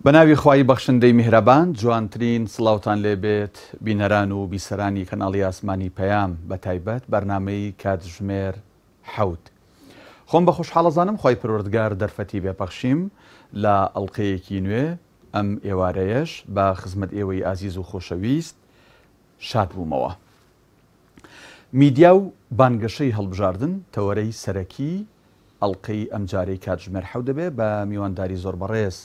بەناوی خوای بەخشندەی میهرەبان جوانترین سڵاوتان لێبێت بینەران و بیسەرانی کەناڵی ئاسمانی پەیام بە تایبەت بەرنامەی کاتژمێر حەوت. خۆم بە خۆشحاڵەزانم خوای پەروەردگار دەرفەتی بێبەخشیم لە ئەڵقەیەکی نوێ ئەم ئێوارەیەش بە خزمەت ئێوەی ئازیز و خۆشەویست شاد بوومەوە. میدیا و بانگەشەی هەڵبژاردن تەوەرەی سەرەکی ئەڵقەی ئەم جارەی کاتژمێر حەوت دەبێت بە میوانداری زۆر بەڕێز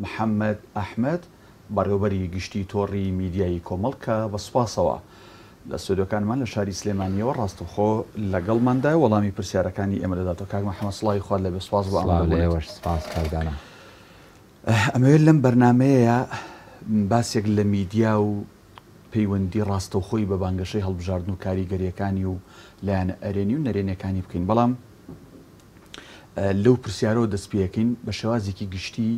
محەممەد ئەحمەد بەڕێوەبەری گشتی تۆڕی میدیایی کۆمەڵ کە بە سوپاسەوە لە سودۆکانمان لە شاری سلێمانیەوە ڕاستەوخۆ لەگەڵماندا وەڵامی پرسیارەکانی ئێمە دەداتەوە. کاک محەممەد سڵاوی خوارد لەبێ سوپاس بۆ کاردانە. ئەمەوێت لەم بەرنمەیە باسێک لە میدیا و پەیوەندی ڕاستەوخۆی بە بانگەشەی هەڵبژاردن و کاریگەریەکانی و لایەنە ئەرێنی و نەرێنیەکانی بکەین، بەڵام لەو پرسیارەوە دەستپێکەین بە شێوازێکی گشتی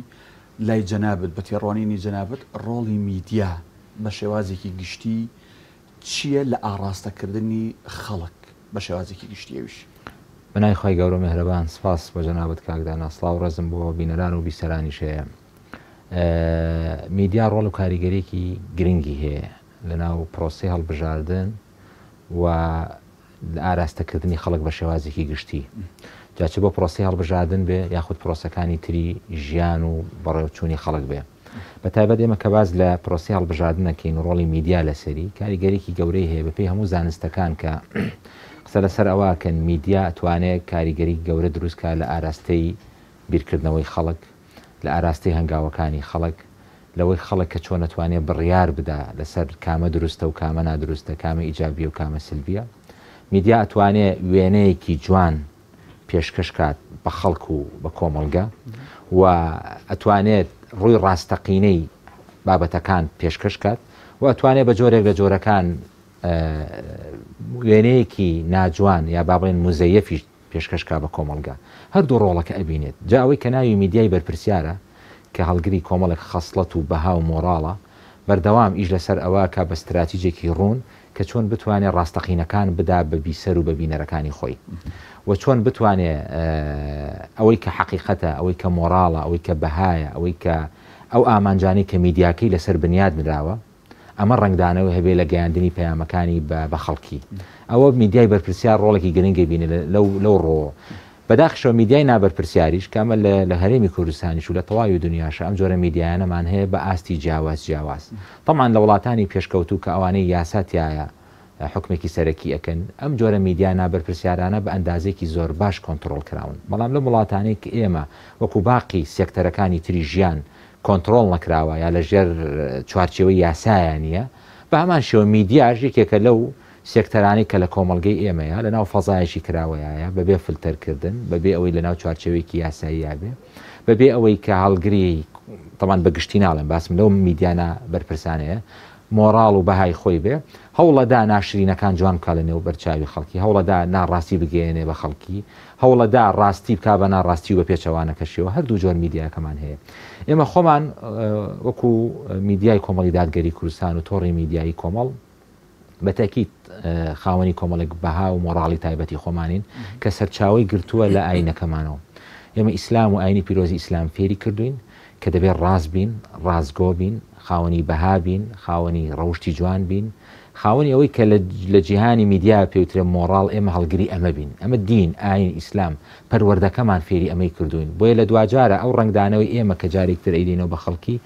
لای جەنابەت بە تێڕوانینی جەنابەت ڕۆڵی میدیا بە شێوازێکی گشتی چییە لە ئاڕاستەکردنی خەڵک بە شێوازێکی گشتیەویش؟ بەنای خی گەورە مهرەبان سپاس بۆ جەنابەت کاکدانا، سڵاو ڕێزم بۆ بینەران و بیسەرانیش هەیە. میدیا ڕۆڵ و کاریگەریەکی گرنگی هەیە لە ناو پرۆسی هەڵبژاردن و ئاراستەکردنی خەڵک بە شێوازێکی گشتی، جاچە بۆ پرۆسی هەڵبژاردن بێ یاخود پرۆسەکانی تری ژیان و بەڕێوەچوونی خەڵک بێ. بە تایبەت ئێمە کە باز لە پرۆسی هەڵبژاردنەکەین ڕۆڵی میدیا لەسەری کاریگەریەکی گەورەی هەیە بەپێی هەموو زانستەکان کە قسە لەسەر ئەوەکەن میدیا ئەتوانێت کاریگەری گەورە دروستکە لە ئاراستەی بیرکردنەوەی خەڵک، لە ئاراستەی هەنگاوەکانی خەڵک، لەوەی خەڵک کە چۆن ئەتوانێت بڕیار بدا لەسەر کامە دروستە و کامە نادروستە، کامە ئیجابیە و کامە سلبیە. میدیا ئەتوانێت وێنەیەکی جوان پێشکەشکات بە خەڵک و بە کۆمەڵگە و ئەتوانێت ڕووی ڕاستەقینەی بابەتەکان پێشکەشکات و ئەتوانێت بە جۆرێک لە جۆرەکان وێنەیەکی ناجوان یا با بڵێن موزەیەفی پێشکەشکا بە کۆمەڵگە. هەردوو ڕۆڵەکە ئەبینێت. جا ئەوەی کە ناوی میدیای بەرپرسیارە کە هەڵگری کۆمەڵێک خەسڵەت و بەها و مۆراڵە، بەردەوام ئیش لەسەر ئەوە کە بە استراتیجێکی ڕوون کە چۆن بتوانێت ڕاستەقینەکان بدا بە بیسەر و بە بینەرەکانی خۆی و چۆن بتوانێت ئەوەی کە حەقیقەتە، ئەوەی کە مۆراڵە، ئەوەی کە بەهایە، ئەوەی کە ئەو ئامانجانەی کە میدیاکەی لەسەر بنیاد نراوە ئەمە ڕنگدانەوە هەبێ لە گەیاندنی پەیامەکانی بە خەڵکی. ئەوە میدیای بەرپرسیار ڕۆڵێکی گرنگی بینێ لەو ڕۆ. بەداخشەوە میدیای نابەرپرسیاریش کامە لە هەرێمی کوردستانیش و لە تەواوی دنیاشە ئەم جۆرە میدیایانەمان هەیە بە ئاستی جیاواز. طبعاً لە وڵاتانی پێشکەوتوو کە ئەوانەی یاساتیایە حکمێکی سەرەکی ئەکەن، ئەم جۆرە میدیا نابەرپرسیارانە بە ئەندازێکی زۆر باش کۆنتترۆل کراون. بەڵام لە وڵاتانێک کە ئێمە وەکو باقی سێکتەرەکانی تری ژیان کۆنتترۆل نەکراوە یا لەژێر چوارچێوەی یاسایانە، بە هەمان شێوە میدیاژ یەکێکە لەو سێکتەرانی کە لە کۆمەڵگەی ئێمەیە لە ناو فەزایشی کراوەیە بەبێ فلتەرکردن، بەبێ ئەوەی لە ناو چوارچێوەیەکی یاسایی بێ، بەبێ ئەوەی کە هەڵگری تەمان بەگشتی ناڵێن باسم لەو میدیانە بەرپرسانەیە مۆراڵ و بەهای خۆی بێ، هەوڵەدا ناشرینەکان جوان بکە لە نێو بەرچاوی خەڵکی، هەوڵەدا ناڕاستی بگەێنێ بە خەڵکی، هەوڵەدا ڕاستی بکا بە ناڕاستی و بە پێچەوانەکەشیەوە. هەردوو جۆر میدیاکەمان هەیە. ئێمە خۆمان وەکو میدیای کۆمەڵی دادگەری کوردستان و تۆڕی میدیایی کۆمەڵ بەتەکیت خاوەنی کۆمەڵێک بەها و مۆراڵی تایبەتی خۆمانین کە سەرچاوی گرتووە لە ئاینەکەمانەوە. ئێمە ئیسلام و ئاینی پیرۆزی ئیسلام فێری کردوین کە دەبێت ڕاست بین، ڕازگۆ بین، خاوەنی بەها بین، خاوەنی ڕەوشی جوان بین، خاوەنی ئەوەی کە لە جیهانی میدیا پێوترێ مۆراڵ ئێمە هەڵگری ئەمە بین. ئەمە دین، ئاین، ئیسلام پەروەردەکەمان فێری ئەمەی کردوین. بۆیە لە دوجارە ئەو ڕنگدانەوەی ئێمە کە جارێکتر ئەیدینەوە بە خەڵکی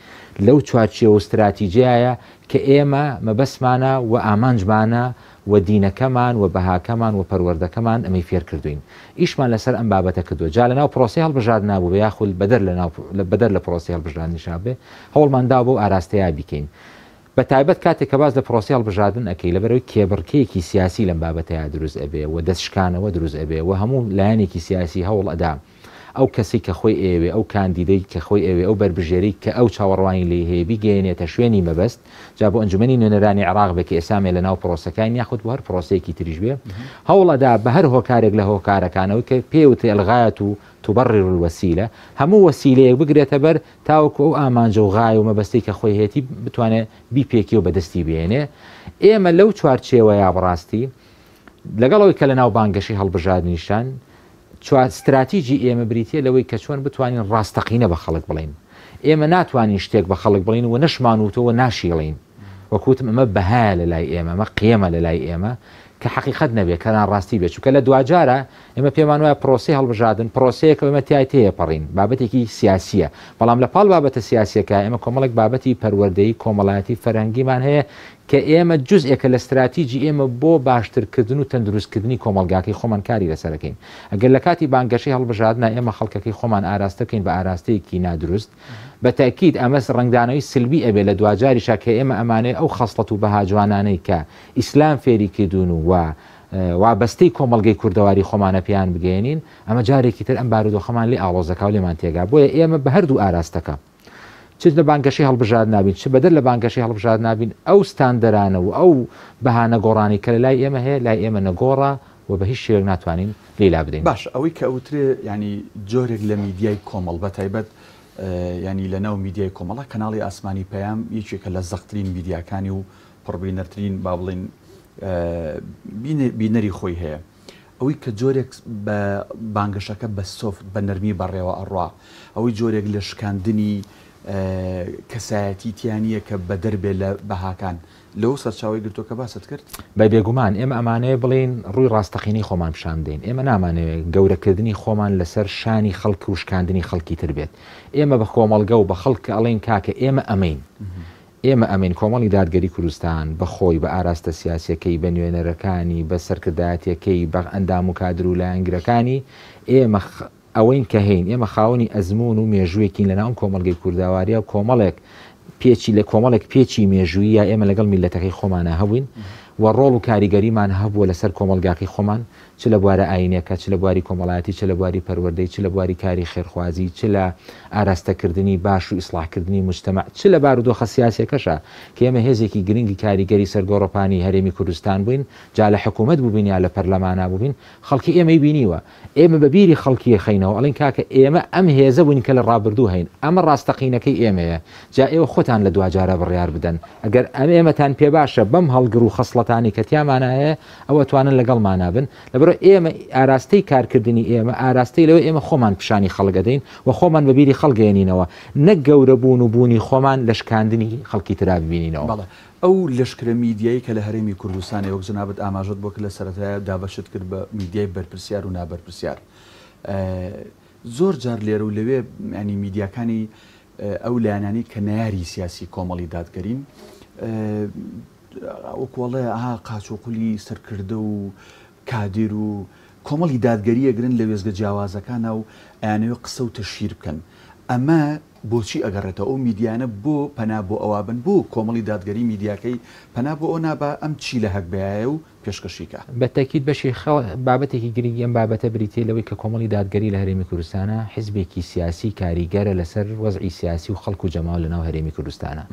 لەو چوارچێوە و استراتیجیایە کە ئێمە مەبەسمانە و ئامانجمانە و دینەکەمان و بەهاکەمان و پەروەردەکەمان ئەمەی فێر کردوین. ئیشمان لەسەر ئەم بابەتە کردووە. جا لە ناو پرۆسی هەڵبژاردن نابوو بە یاخود بەدەر لە پرۆسی هەڵبژاردنیشا بێ هەوڵماندا بۆ ئاراستەیە بیکەین. بە تایبەت کاتێک کە باز لە پرۆسی هەڵبژاردن ئەەکەی لەبەرەوەی کێبڕکەیەکی سیاسی لەم بابەتەیە دروست ئەبێ و دەستشکانەوە دروست ئەبێ و هەموو لایەنێکی سیاسی هەوڵ ئەدا ئەو کەسی کە خۆی ئێوێ، ئەو کاندیدەی کە خۆی ئێوێ، ئەو بربژێری کە ئەو چاوەڕوانی لێ هەیە بیگەێنێتە شوێنی مەبەست. جا بۆ ئەنجومەنی نوێنەرانی عێراق بێ کە ئێسامێ لە ناو پرۆسەکانی یاخود بۆ هەر پرۆسەیەکی تریش بێ هەوڵ ئەدا بە هەر هۆکارێک لە هۆکارەکانەوەی کە پێوتێ ئەلغایەت و تبرر الوسیلە، هەموو وەسیلەیەک بگرێتە بەر تاوەکو ئەو ئامانجە و غایە و مەبەستەی کە خۆی هێتی بتوانێت بیپێکی و بەدەستی بێنێ. ئێمە لەو چوارچێوە یا بڕاستی لەگەڵەوەی کە لە ناو بانگەشی هەڵبژاردنیشان استراتیجی ئێمە بریتە لەوەی کە چۆن بتوانین ڕاستەقینە بە خەڵک بڵین. ئێمە ناتوانین شتێک بە خەڵک بڵین و نەشمانوتەوە ناشیڵین وەکوتم ئەمە بەها لە لای ئێمە ئەمە قیەمە لە لای ئێمە کە حقیقت نەبێت کە ناڕاستی بێت چونکە لە دوجارە ئێمە پێمان وایە پرۆسی هەڵبژاردن پرۆسەیەکە ئێمە تای تێپەڕین بابەتێکی سیاسیە بەڵام لە پاڵ بابەتە سیاسیەکە ئێمە کۆمەڵێک بابەتی پەروەردەیی کۆمەڵایەتی فەرهەنگیمان هەیە کە ئێمە جزئێکە لە استراتیژی ئێمە بۆ باشترکردن و تەندروستکردنی کۆمەلگاکەی خۆمان کاری لەسەرەکەین ئەگەر لە کاتی بانگەشەی هەڵبژاردنە ئێمە خەڵکەکەی خۆمان ئاراستەکەین بە ئاراستەیەکی نادروست بە تاکید ئەمە ڕنگدانەوەی سلبی ئەبێ لە دوجاریشا کە ئێمە ئەمانەیە ئەو خەسڵەت و بەها جوانانەی کە ئیسلام فێری کردوون و وابەستەی کۆمەڵگەی کوردەواری خۆمانە پێیان بگەێنین ئەمە جارێکی تر ئەم بارودۆخەمان لێ ئاڵۆزەکە و لێمان تێگا بۆیە ئێمە بە هەردوو ئاراستەکە چ لە بانگەشەی هەڵبژارد نابین چ بەدەر لە بانگەشەی هەڵبژارد نابین ئەو ستاندەرانە و ئەو بەهانە گۆڕانی کە لە لای ئێمە هەیە لای ئێمە نەگۆڕە و بە هیچ شێوەیەک ناتوانین لێلا بدەین باش ئەوەی کە ئەوترێ ینی جۆرێک لە میدیای کۆمەڵ بە تایبەت ینی لە ناو میدیای کۆمەڵە کەناڵی ئاسمانی پەیام یەکێکە لە زەخترین میدیاکانی و پڕبینەرترین با بڵین بینەری خۆی هەیە ئەوەی کە جۆرێک بە بانگەشەکە بە سۆفت بە نەرمی بەڕێوە ئەڕوا ئەوەی جۆرێک لە شکاندنی کەسایەتی تیانیە کە بە دەربێ لە بەهاکان لەو سەرچاوی گرتووە کە باست کرد بە بێگومان ئێمە ئەمانەیە بڵین ڕووی ڕاستەقینی خۆمان پیشان بدەین ئێمە نامانەوێت گەورەکردنی خۆمان لەسەر شانی خەڵک و شکاندنی خەڵکی تر بێت ئێمە بە کۆمەڵگە و بە خەڵک ئەڵێن کاکە ئێمە ئەمین ئێمە ئەمین کۆمەڵی دادگەری کوردستان بەخۆی بە ئاراستە سیاسەکەی بە نوێنەرەکانی بە سەرکردایەتەکەی بە ئەندام و کادر و لایەنگرەکانی ئێمە ئەوەین کە هەین ئێمە خاوەنی ئەزمون و مێژوویەکین لەناو کۆمەڵگەی کورداواریە و کۆمەڵێک پێچی لە کۆمەڵێک پێچی مێژوویە ئێمە لەگەڵ میلەتەکەی خۆمانە هەبووین و ڕۆڵ و کاریگەریمان هەبووە لەسەر کۆمەلگاکەی خۆمان چ لە بوارە ئاینەکە چ لە بواری کۆمەڵایەتی چ لە بواری پەروەردەی چ لە بواری کاری خێرخوازی چ لە ئاراستەکردنی باش و ئیسلاحکردنی مجتەمع چ لە بارودۆخە سیاسیەکەشە کە ئێمە هێزێکی گرنگی کاریگەری سەرگۆڕەپانی هەرێمی کوردستان بووین جا لە حکوومەت بووبین یا لە پەرلەمانە بووبین خەڵکی ئێمەی بینیوە ئێمە بەبیری خەڵکی خەینەوە ئەڵین کاکە ئێمە ئەم هێزە بووین کە لە ڕابردوو هەین ئەمە ڕاستەقینەکەی ئێمەیە جا ئێوە خۆتان لە دوجارە بڕیار بدەن ئەگەر ئێمەتان پێ باشە بەم هەڵگر و خەسڵەتانی کە تیامانە هەیە ئەوە توانن لەگەڵمانە بن لەبەرەوە ئێمە ئاراستەی کارکردنی ئێمە ئاراستەی لەوە ئێمە خۆمان پیشانی خەڵگەدەین و خۆمان بەبیری خەڵگەێنینەوە نەک گەورە بوون و بوونی خۆمان لە شکاندنی خەڵکی ترا ببینینەوە ئەو لەشکرە میدیایی کە لە هەرێمی کوردستانی وەک جەنابەت ئاماژەت بۆ کە لە سەرەتایە دابەشت کرد بە میدیای بەرپرسیار و نابەرپرسیار زۆر جار لێرە و لەوێ ینی میدیاکانی ئەو لایەنانی کە نایاری سیاسی کۆمەڵی دادگەرین وەکوڵێ ئاها قاچۆقولی سەرکردە و کادر و کۆمەڵی دادگەریە گرن لە وێزگە جیاوازەکانە و ئەیانەوێ قسە و تەشیر بکەن ئەمە بۆچی ئەگەڕێتەوە ئەو میدیانە بۆ پەنا بۆ ئەوا بن بۆ کۆمەڵی دادگەری میدیاکەی پەنا بۆ ئەو نابا ئەم چی لە هەکبایە و پێشکەشیکە بە تاکید بەشی بابەتێکی گرنگی ئەم بابەتە بریتێ لەوەی کە کۆمەڵی دادگەری لە هەرێمی کوردستانە حیزبێکی سیاسی کاریگەرە لەسەر وەزعی سیاسی و خەڵک و جەماو لەناو هەرێمی کوردستانە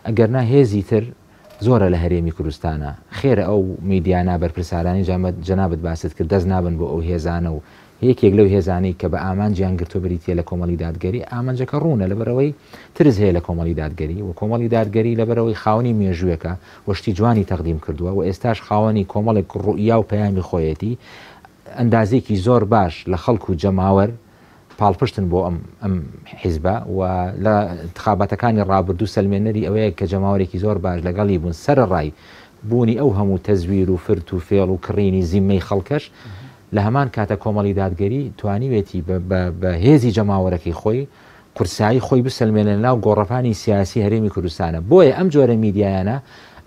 ئەگەرنا هێزی تر زۆرە لە هەرێمی کوردستانە خێرە ئەو میدیانە بەرپرسارانی جەنابەت باست کرد دەست نابن بۆ ئەو هێزانە و یەکێک لەو هێزانەی کە بە ئامانجیان گرتو بریتە لە کۆمەڵی دادگەری ئامانجەکە ڕوونە لەبەرەوەی ترس هەیە لە کۆمەڵی دادگەری و کۆمەڵی دادگەری لەبەرەوەی خاوەنی مێژوویەکە وشتی جوانی تەقدیم کردووە و ئێستاش خاوەنی کۆمەڵێک ڕوئیا و پەیامی خۆیەتی ئەندازێکی زۆر باش لە خەڵک و جەماوەر پاڵپشتن بۆ ئەم حیزبە و لە انتخاباتەکانی ڕابردوو سەلمێنەری ئەوەیە کە جەماوەرێکی زۆر باش لەگەڵی بوون سەرڕای بوونی ئەو هەموو تەزویر و فرت و فێڵ و کڕینی زیممەی خەڵکەش لە هەمان کاتە کۆمەڵی دادگەری توانیوێتی بە هێزی جەماوەرەکەی خۆی قورسایی خۆی بسەلمێنە ناو گۆڕەپانی سیاسی هەرێمی کوردستانە بۆیە ئەم جۆرە میدیایانە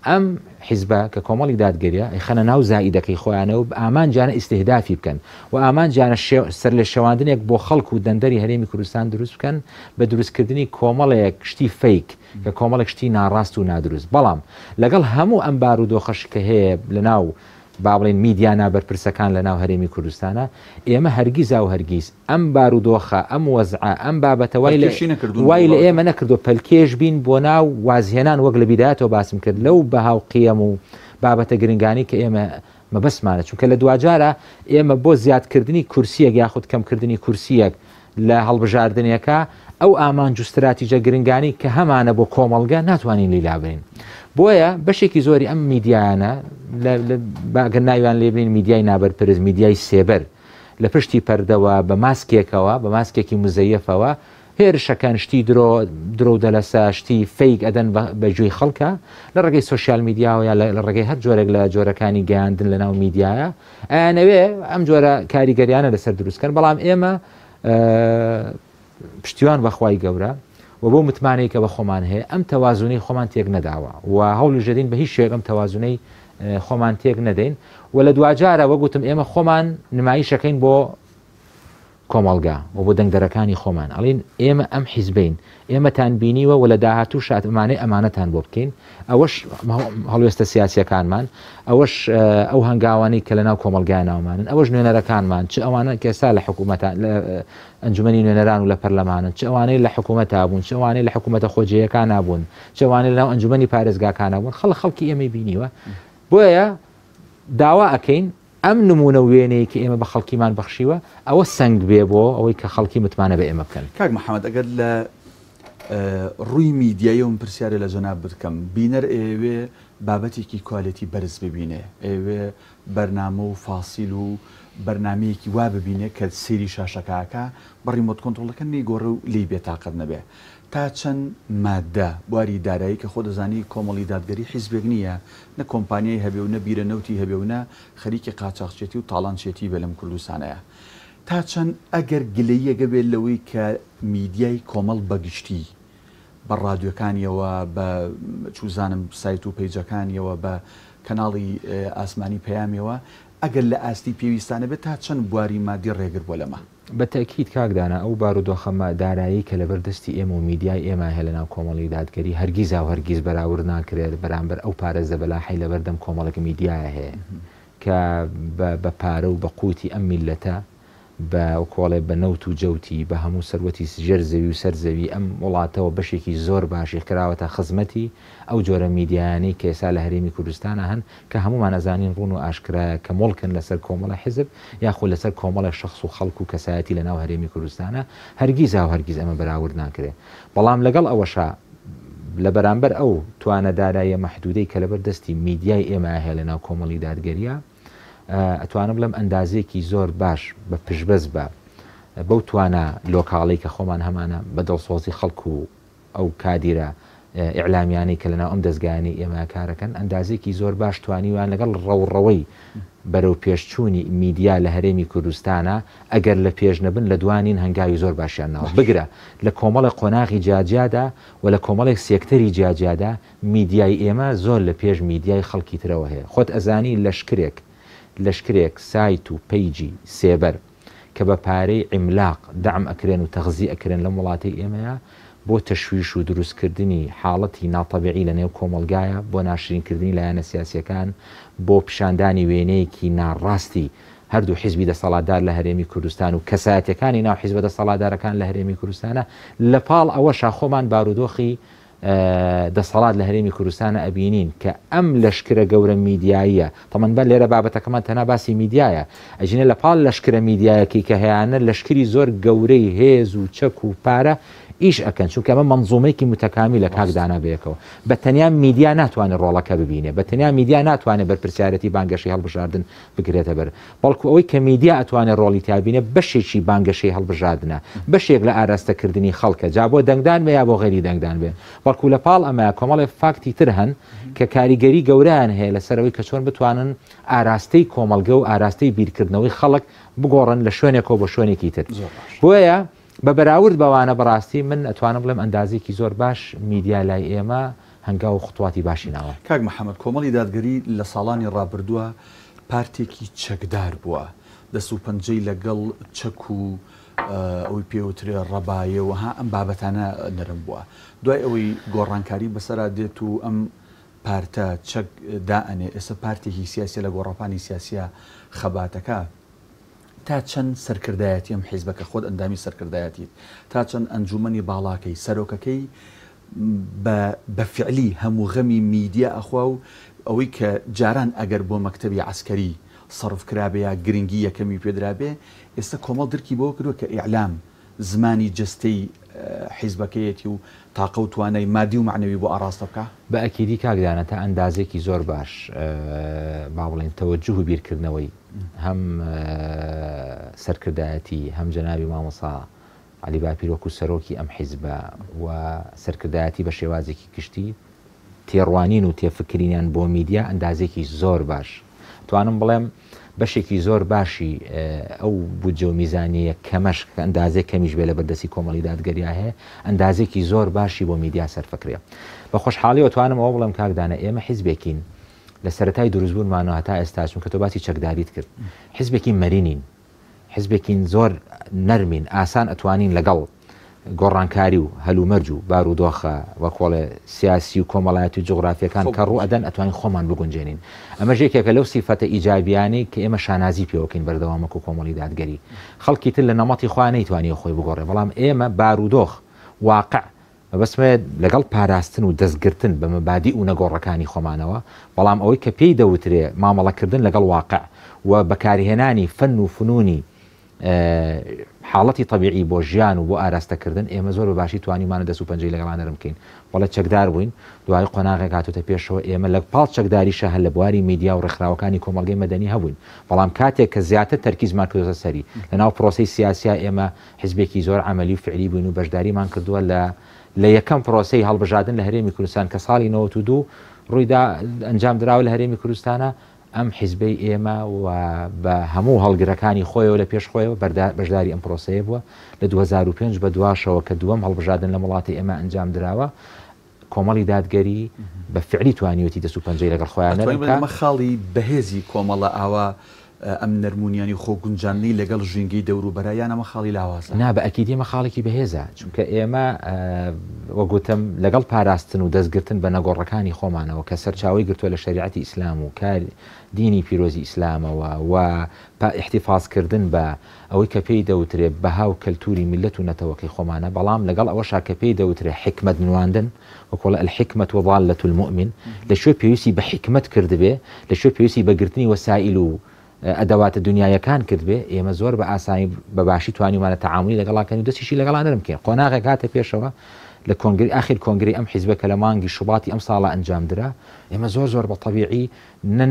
ئەم حیزبە کە کۆمەڵی دادگەریە خەنە ناو زائیدەکەی خۆیانەوە ئامانجانە ئیستیهدافی بکەن و ئامانجانە سەر لە شەواندنێک بۆ خەڵک و دەندەری هەرێمی کوردستان دروست بکەن بە دروستکردنی کۆمەڵەیەک شتی فەیک کە کۆمەڵێک شتی ناڕاست و نادروست بەڵام لەگەڵ هەموو ئەم بارودۆخەش کە هەیە لەناو با بڵێن میدیانە بەرپرسەکان لە ناو هەرێمی کوردستانە ئێمە هەرگیز و هەرگیز ئەم بارودۆخە ئەم وەزعە ئەم بابەتە وای لە ئێمە نەکردو پەلکێش بین بۆ ناو وازهێنان وەک لە بیدایەتەوە باسم کرد لەو بەهاو قیەم و بابەتە گرنگانی کە ئێمە مەبەسمانە چونکە لە دوجارە ئێمە بۆ زیادکردنی کورسیەک یاخود کەمکردنی کورسیەک لە هەڵبژاردنەکە ئەو ئامانج و استراتیژە گرنگانی کە هەمانە بۆ کۆمەڵگە ناتوانین لیلابرین بۆیە بەشێکی زۆری ئەم میدیانە باگەر ناویان لێبین میدیای نابەرپرس میدیای سێبەر لە پشتی پەردەوە بە ماسکێکەوە بە ماسکێکی مزەیەفەوە هێرشەکان شتی درۆ دەلەسە شتی فەیک ئەدەن بەگوێی خەڵکە لە ڕێگەی سوسیال میدیاوە یا لە ڕێگەی هەر جۆرێک لە جۆرەکانی گەیاندن لە ناو میدیایە ئەیانەوێ ئەم جۆرە کاریگەریانە لەسەر دروستکەن بەڵام ئێمە پشتیوان بەخوای گەورە و بۆ متمانەیە کە بە خۆمان هەیە ئەم تەوازونەی خۆمان تێک نەداوە و هەوڵ ژەدین بە هیچ شێک ئەم تەوازونەی خۆمان تێک نەدەین و لە دوجارە وەگوتم ئێمە خۆمان نمایشەکەین بۆ کۆمەڵگا و بۆ دەنگدەرەکانی خۆمان ئەڵین ئێمە ئەم حیزبین ئێمەتان بینیوە و لە داهاتوو شاتمانەی ئەمانەتان بۆ بکەین ئەوەش هەڵوێستە سیاسیەکانمان ئەوەش ئەو هەنگاوانەی کە لە ناو کۆمەلگای ناومانن ئەوەش نوێنەرەکانمان چ ئەوانە کێسا لە حکوومەت لە ئەنجومەنی نوێنەران و لە پەرلەمانن چ ئەوانەی لە حکوومەت بوون چ ئەوانەی لە حکوومەتە خۆجیەکان نبوون چ ئەوانەی لە ناو ئەنجومەنی پارێزگاکان بوون خەڵکی ئێمە بینیوە بۆیە داوا ئەەکەین ئەم نمونە وێنەیە کە ئێمە بە خەڵکیمان بەخشیوە ئەوە سنگ بێ بۆ ئەوەی کە خەڵکی متمانە بە ئێمە بکەن. کاک محەممەد ئەگەر لە ڕووی میدیایەوە پرسیارە لە جەناب بکەم بینەر ئێوێ بابەتێکی کوالەتی بەرز ببینێ ئێوێ بەرنامە و فاسیل و بەرنمەیەکی وا ببینێ کە سێری شاشەکەکە بەڕی مۆت کۆنتڕۆلەکە نەیگۆڕە و لی بێتاقەت نەبێ تا چەند مادە بواری دارایی کە خۆ دەزانی کۆمەڵی دادگەری حیزبێک نییە نە کۆمپانیای هەبێ و نە بیرە نەوتی هەبێ و نە خەریکی قاچاقچێتی و تاڵانچێتی بە لەم کوردستانەیە تا چەند ئەگەر گلەیەگە بێت لەوەی کە میدیای کۆمەڵ بەگشتی بە ڕادیۆکانیەوە بە چوزانم سایت و پەیجەکانیەوە بە کەناڵی ئاسمانی پەیامیەوە ئەگەر لە ئاستی پێویستانە بێت تا چەند بواری مادی ڕێگر بۆ لەمە بە تاکید کاکدانە ئەو بارودۆخەمە دارایی کە لەبەردەستی ئێمە و میدیای ئێمە هەیە لە ناو کۆمەڵی دادگەری هەرگیز و هەرگیز بەراورد ناکرێت بەرامبەر ئەو پارێزە بەلاحی لەبەردەم کۆمەڵێک میدیایە هەیە کە بە پارە و بە قوتی ئەم میلەتە بە کۆڵێ بە نەوت و جەوتی بە هەموو سەروەتی ژێر زەوی و سەرزەوی ئەم وڵاتەوە بەشێکی زۆر باشی کراوەتە خزمەتی ئەو جۆرە میدیایانی کە ئێستا لە هەرێمی کوردستانە هەن کە هەمومان ئەزانین ڕوون و ئاشکرایە کە مۆڵکن لەسەر کۆمەڵە حیزب یاخۆ لەسەر کۆمەڵە شخص و خەڵک و کەسایەتی لە ناو هەرێمی کوردستانە هەرگیز و هەرگیز ئەمە بەراورد ناکرێت بەڵام لەگەڵ ئەوەشا لە بەرامبەر ئەو توانەدارایە مەحدودەی کە لەبەردەستی میدیای ئێمە هەیە لە ناو کۆمەڵی دادگەریە ئەتوانم لەم ئەندازەیەکی زۆر باش بە پشبەز بە بەو توانە لۆکاڵی کە خۆمان هەمانە بە دڵسۆزی خەڵکو و ئەو کادیرە ئیعلامیانی کە لەناو ئەم دەستگانی ئێمە کارەکەن ئەندازێکی زۆر باش توانیوان لەگەڵ ڕەوڕەوەی بەرەو پێشچوونی میدیا لە هەرێمی کوردستانە ئەگەر لە پێش نەبن لە دوانین هەنگاوی زۆر باشیان ناوە بگرە لە کۆمەڵی قۆناغی جاجیادا و لە کۆمەڵێک سێکتەری جاجیادا میدیای ئێمە زۆر لە پێش میدیای خەڵکی ترەوە هەیە خۆت ئەزانی لەشکرێک سایت و پەیجی سێبەر کە بە پارەی عیملاق دەعم ئەکرێن و تەغزی ئەکرێن لە وڵاتی ئێمەیە بۆ تەشویش و دروستکردنی حاڵەتی ناتەبیعی لە نێو کۆمەلگایە بۆ ناشرینکردنی لایەنە سیاسیەکان بۆ پیشاندانی وێنەیەکی ناڕاستی هەردوو حیزبی دەسەڵاتدار لە هەرێمی کوردستان و کەسایەتەکانی ناو حیزبە دەسەڵاتدارەکان لە هەرێمی کوردستانە لە پاڵ ئەوەشا خۆمان بارودۆخی دەسەڵات لە هەرێمی کوردستانە ئەبینین کە ئەم لەشکرە گەورە میدیاییە تەمەەن بە لێرە بابەتەکەمان تەنا باسی میدیایە ئەژینە لە پاڵ لەشکرە میدیایەکی کە هەیەە لەشکری زۆر گەورەی هێز و چەک و پارە ئیش ئەکەن چونکە ئەمە منزومەیەکی متەکامی لە کاکدانا بەیەکەوە بە تەنیا میدیا ناتوانێت ڕۆڵەکە ببینێ بە تەنیا میدیا ناتوانێت بەرپرسیارەتی بانگەشی هەڵبژاردن بگرێتە بەر بەڵکو ئەوەی کە میدیا ئەتوانێت ڕۆڵی تابینێ بەشێکی بانگەشەی هەڵبژاردنە بەشێک لە ئاراستەکردنی خەڵکە جا بۆ دەنگدان بێ یا بۆ غەیری دەنگدان بێ بەڵکو لە پاڵ ئەمە کۆمەڵێ فاکتی تر هەن کە کاریگەری گەورەیان هەیە لەسەرەوەی کە چۆن بتوانن ئاراستەی کۆمەلگە و ئاراستەی بیرکردنەوەی خەڵک بگۆڕن لە شوێنێکەوە بۆ شوێنێکی تر بۆیە بە بەراورد بەوانە بەڕاستی من ئەتوانم بڵێم ئەندازێکی زۆر باش میدیا لای ئێمە هەنگا و خوتواتی باشی ناوە کاک محەممەد کۆمەڵی دادگەری لە ساڵانی ڕابردووە پارتێکی چەکدار بووە دەست و پەنجەی لەگەڵ چەک و ئەوەی پێوترێ ڕەبایەوەها ئەم بابەتانە نەرم بووە دوای ئەوەی گۆڕانکاری بەسەرا دێت و ئەم پارتە چەک دائەنێ ئێستا پارتێکی سیاسی لە گۆڕەپانی سیاسیە خەباتەکە تا چەند سەرکردایەتی ئەم حیزبەکە خۆت ئەندامی سەرکردایەتیت تا چەند ئەنجومەنی باڵاکەی سەرۆکەکەی بە فعلی هەموو غەمی میدیا ئەخوا و ئەوەی کە جاران ئەگەر بۆ مەکتەبی عسکەری سەرف کرابێ یا گرنگی یەکەمی پێدرابێ ئێستا کۆمەڵ درکی بۆ کردووە کە ئیعلام زمانی جستەی حیزبەکەیەتی و تاقە و توانای مادی و معنەوی بۆ ئاراستە بکە بە ئەکیدی کاکدانە تا ئەندازێکی زۆر باش با بڵێن تەوەجوه و بیرکردنەوەی هەم سەرکردایەتی هەم جەنابی مامۆسا علی باپیر وەکو سەرۆکی ئەم حیزبە و سەرکردایەتی بە شێوازێکی گشتی تێڕوانین و تێفکرینیان بۆ میدیا ئەندازێکی زۆر باش توانم بڵێم بەشێکی زۆر باشی ئەو بودجە و میزانیە کەمەش ئەندازێک کەمیش بێ لە بەردەستی کۆمەڵی دادگەریا هەیە ئەندازێکی زۆر باشی بۆ میدیا سەرفەکرێ بە خۆشحاڵیەوە توانم ئەوە بڵێم کاکدانە ئێمە حیزبێکین لە سەرەتای دروستبوونمانەوە هەتا ئێستا چونکە تۆ باسی چەکداریت کرد حیزبێکی مەرینین حیزبێکین زۆر نەرمین ئاسان ئەتوانین لەگەڵ گۆڕانکاری و هەلومەرج و بارودۆخە وە کۆڵێ سیاسی و کۆمەڵایەتی و جغرافیەکان کە ڕوو ئەدەن ئەتوانین خۆمان بگونجێنین ئەمە ژێکێکە لەو سیفەتە ئیجابیانی کە ئێمە شانازی پێوەکەین بەردەوامەک و کۆمەڵی دادگەری خەڵکی تر لە نەمەتی خوا نەیتوانی خۆی بگۆڕێ بەڵام ئێمە بارودۆخ واقع بەسمێت لەگەڵ پاراستن و دەستگرتن بە مەبادی و نەگۆڕەکانی خۆمانەوە بەڵام ئەوەی کە پێی دەوترێ مامەڵەکردن لەگەڵ واقع و بەکارهێنانی فەن و فنونی حاڵەتی طبیعی بۆ ژیان و بۆ ئاراستەکردن ئێمە زۆر بە باشی توانیمانە دەست و پەنجەی لەگەڵانە بکەین بەڵێ چەکدار بووین دوای قۆناغێک هاتوتە پێشەوە ئێمە لە پاڵ چەکداریشە هەر لە بواری میدیا و ڕێکخراوەکانی کۆمەڵگەی مەدەنی هەبووین بەڵام کاتێک کە زیاتر تەرکیزمان کردوتە سەری لەناو پرۆسەی سیاسیا ئێمە حیزبێکی زۆر عملی و فعلی بووین و بەشداریمان کردووە لە یەکەم پرۆسەی هەڵبژاردن لە هەرێمی کوردستان کە ساڵی 92 ڕوویدا ئەنجام درراوە لە هەرێمی کوردستانە ئەم حیزبەی ئێمە و بە هەموو هەڵگرەکانی خۆیەوە لە پێش خۆیەوە بەشداری ئەم پرۆسەیە بووە لە 2005 بە دواشەوە کە دووەم هەڵبژاردن لە وڵاتی ئێمە ئەنجام درراوە کۆمەڵی دادگەری بە فعلی توانیوەتی دەست و پەنجەی لەگەڵ خۆیان نەمە خاڵی بەهێزی کۆمەڵە ئاوا ئەم نەرمونیانی خۆ گونجانەی لەگەڵ ژینگەی دەوروبەرایان ئەمە خاڵی لاوازە نا بە ئەکیدی ئەمە خاڵێکی بەهێزە چونکە ئێمە وەگوتم لەگەڵ پاراستن و دەستگرتن بە نەگۆڕەکانی خۆمانەوە کە سەرچاوی گرتووە لە شریعەتی ئیسلام و کار دینی پیرۆزی ئیسلامەوە و احتیفازکردن بە ئەوەی کە پێی دەوترێ بەها و کەلتوری میلەت و نەتەوەقی خۆمانە بەڵام لەگەڵ ئەوەشا کە پێی دەوترێ حکمت نواندن وەکۆڵە الحکمت وضالة المؤمن لەشوێ پێویستی بە حکمت کردبێ لەشوێ پێویستی بەگرتنی وەسائل و ئەدەواتە دنیایەکان کردبێ ئێمە زۆر بە ئاسانی بەباشی توانیمانە تەعاملی لەگەڵاکەنی دەستیشی لەگەڵان نەرمکەین قۆناغێک هاتە پێشەوە لە کۆنگری ئاخر کۆنگری ئەم حیزبە کە لە مانگی شوباتی ئەم ساڵە ئەنجام درا ئێمە زۆر بە طبیعی